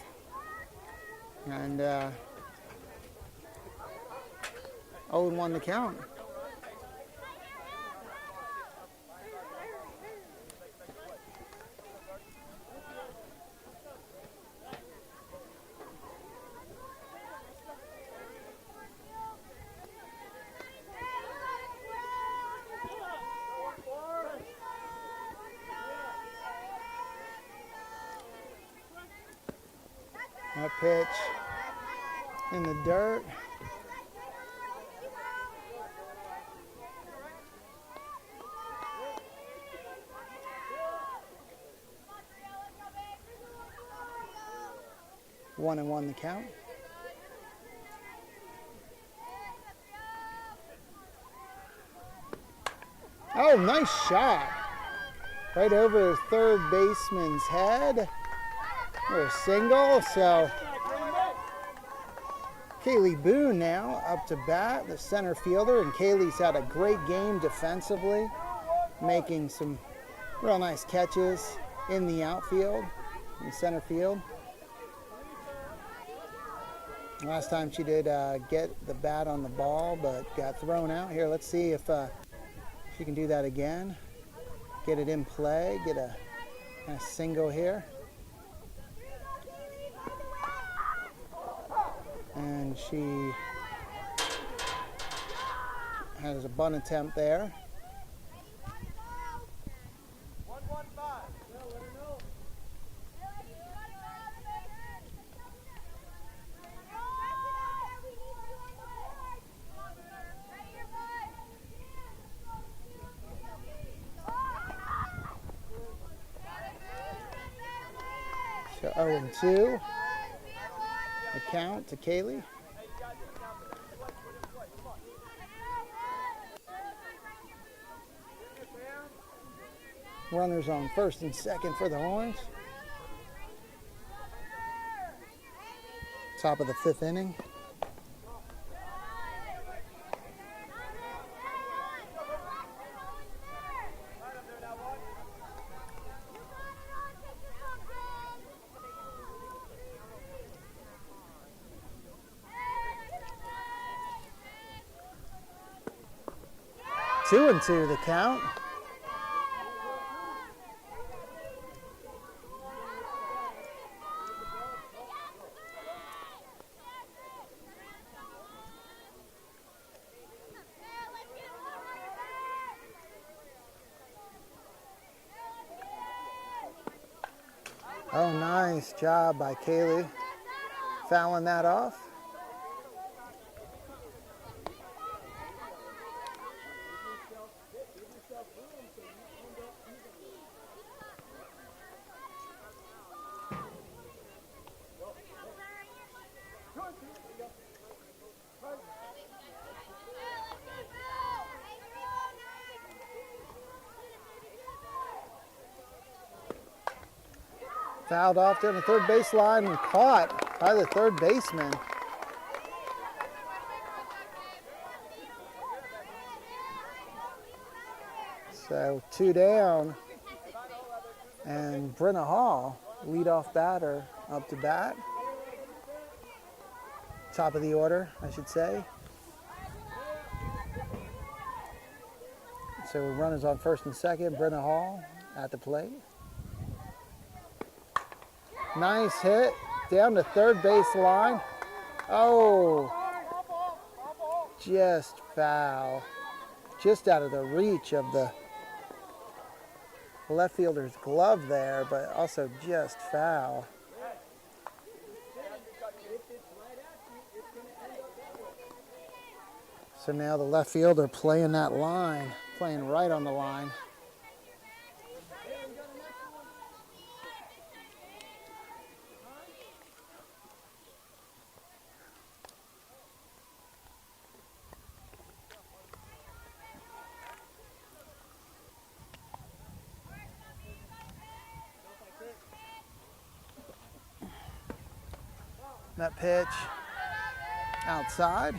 And 0-1 the count. That pitch in the dirt. One and one the count. Oh, nice shot. Right over third baseman's head. Or a single, so Kaylee Boone now up to bat, the center fielder, and Kaylee's had a great game defensively, making some real nice catches in the outfield, in center field. Last time she did get the bat on the ball, but got thrown out. Here, let's see if she can do that again. Get it in play, get a single here. And she has a bunt attempt there. So 0-2. The count to Kaylee. Runners on first and second for the Horns. Top of the fifth inning. Two and two the count. Oh, nice job by Kaylee fouling that off. Fouled off down the third baseline and caught by the third baseman. So 2 down, and Brenna Hall, leadoff batter, up to bat. Top of the order, I should say. So runners on first and second. Brenna Hall at the plate. Nice hit down the third base line. Oh, just foul. Just out of the reach of the left fielder's glove there, but also just foul. So now the left fielder playing that line, playing right on the line. That pitch outside.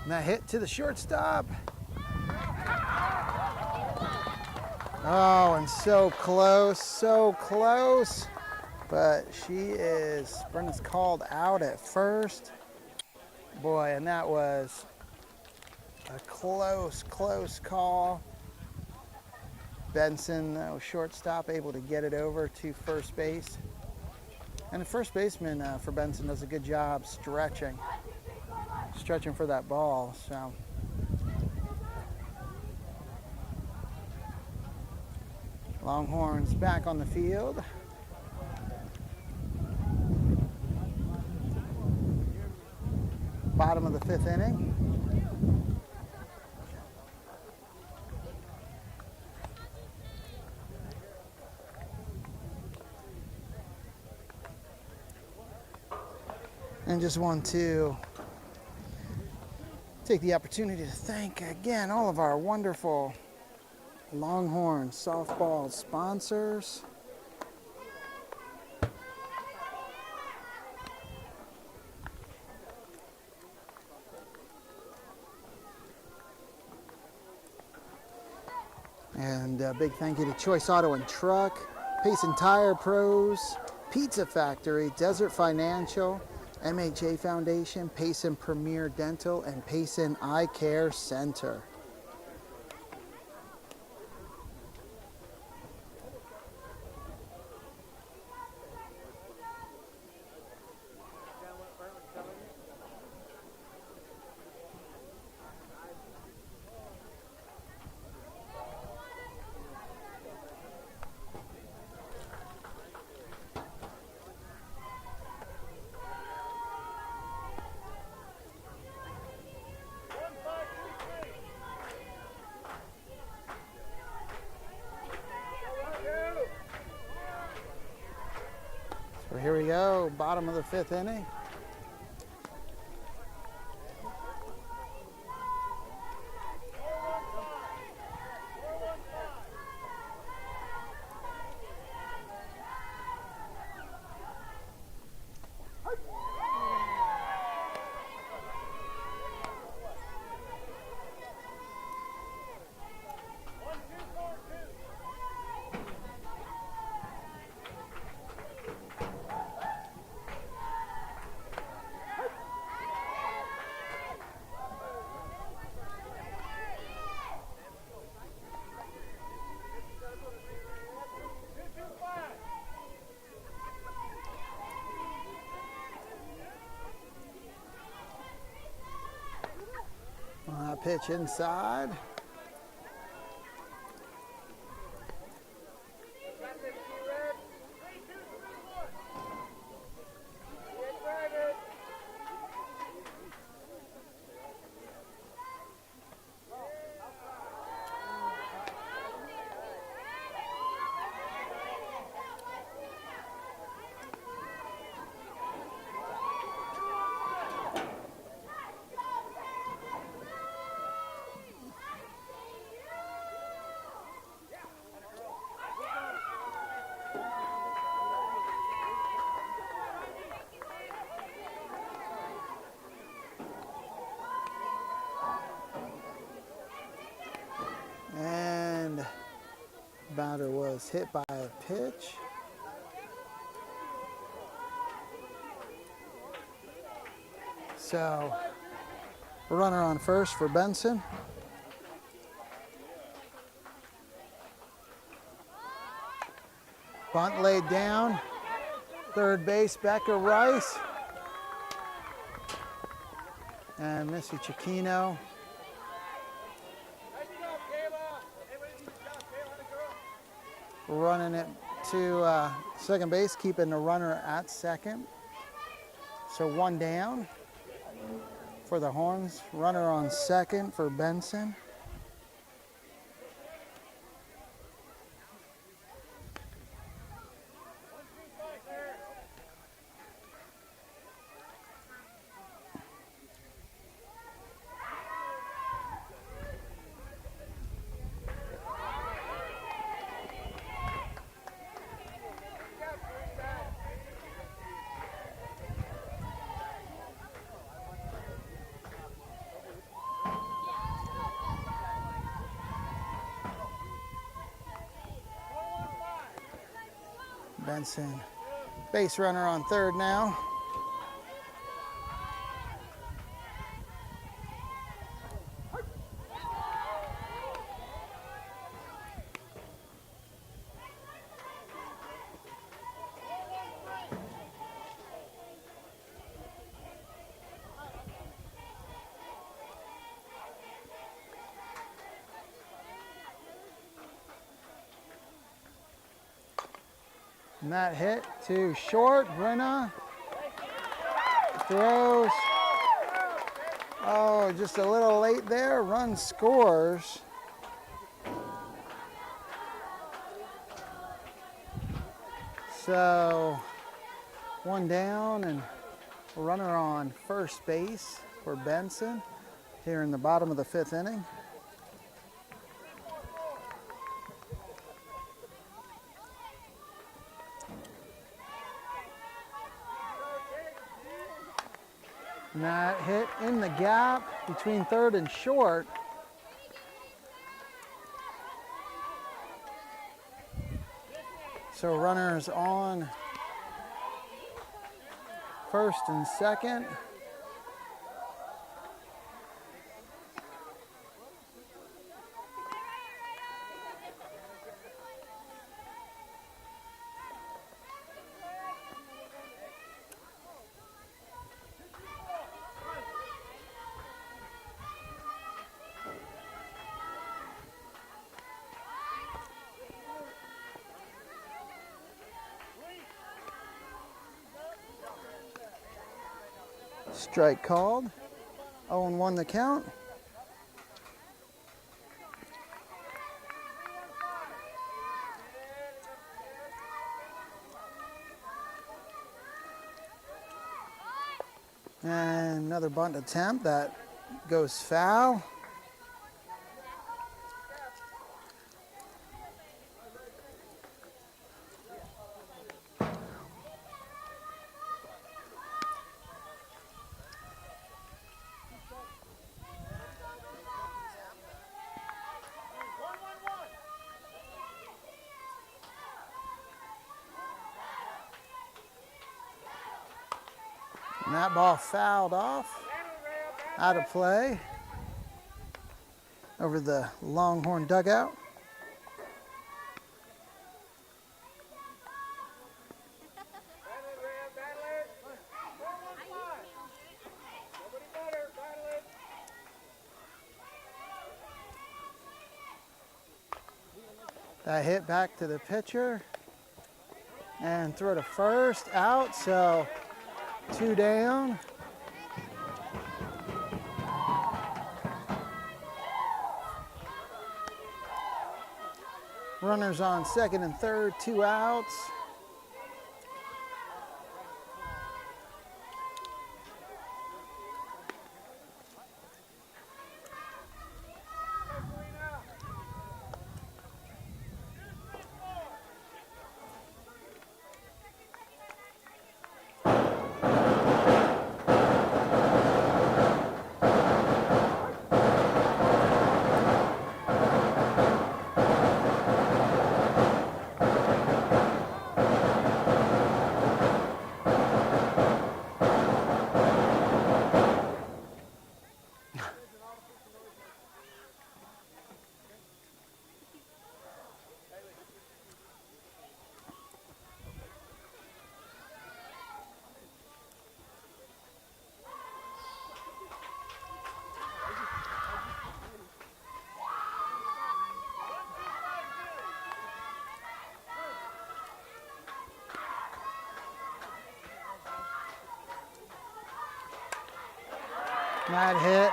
And that hit to the shortstop. Oh, and so close. But Brenna's called out at first. Boy, and that was a close call. Benson, shortstop, able to get it over to first base. And the first baseman for Benson does a good job stretching for that ball. So Longhorns back on the field. Bottom of the 5th inning. And just want to take the opportunity to thank again all of our wonderful Longhorn softball sponsors. And a big thank you to Choice Auto and Truck, Payson Tire Pros, Pizza Factory, Desert Financial, MHA Foundation, Payson Premier Dental, and Payson Eye Care Center. So here we go, bottom of the 5th inning. Pitch inside. batter was hit by a pitch. So, runner on first for Benson. Bunt laid down. Third base, Becca Rice. And Missy Chiquino. Running it to second base, keeping the runner at second. So one down for the Horns. Runner on second for Benson. Benson, base runner on third now. And that hit to short. Brenna throws. Oh, just a little late there. Run scores. So one down and a runner on first base for Benson here in the bottom of the fifth inning. And that hit in the gap between third and short. So runners on first and second. Strike called. 0-1 the count. And another bunt attempt that goes foul. And that ball fouled off, out of play, over the Longhorn dugout. That hit back to the pitcher and throw to first, out, so 2 down. Runners on second and third, 2 outs. That hit.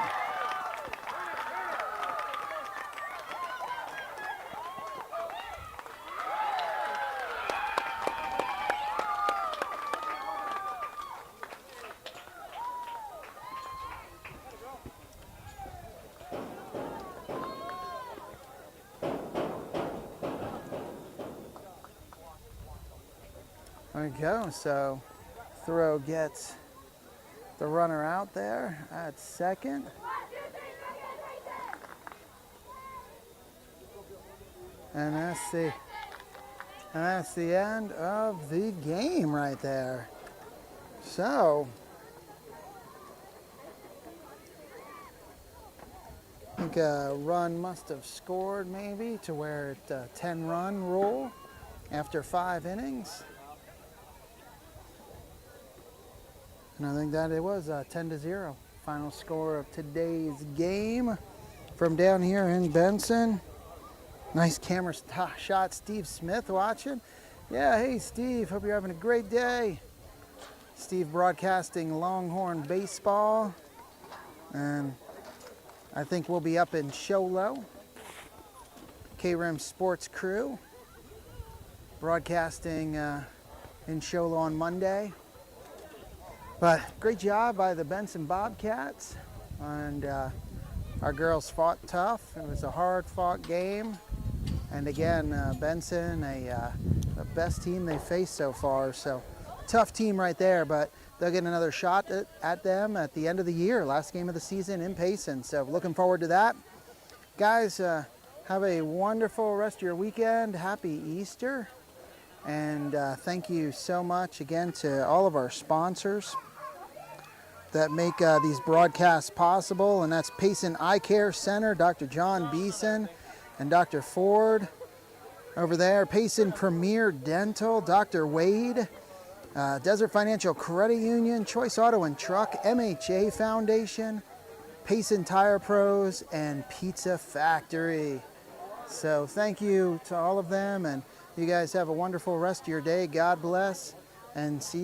There we go. So throw gets the runner out there at second. And that's the end of the game right there. So I think a run must have scored maybe to where it 10-run rule after 5 innings. And I think that it was 10-0. Final score of today's game from down here in Benson. Nice camera shot. Steve Smith watching. Yeah, hey Steve, hope you're having a great day. Steve broadcasting Longhorn baseball. And I think we'll be up in Sholo. KRIM Sports Crew broadcasting in Sholo on Monday. But great job by the Benson Bobcats, and our girls fought tough. It was a hard-fought game, and again, Benson, the best team they faced so far. So tough team right there, but they'll get another shot at them at the end of the year, last game of the season in Payson. So looking forward to that, guys. Have a wonderful rest of your weekend. Happy Easter. And thank you so much again to all of our sponsors that make these broadcasts possible. And that's Payson Eye Care Center, Dr. John Beeson and Dr. Ford over there. Payson Premier Dental, Dr. Wade, Desert Financial Credit Union, Choice Auto and Truck, MHA Foundation, Payson Tire Pros, and Pizza Factory. So thank you to all of them, and you guys have a wonderful rest of your day. God bless, and see you.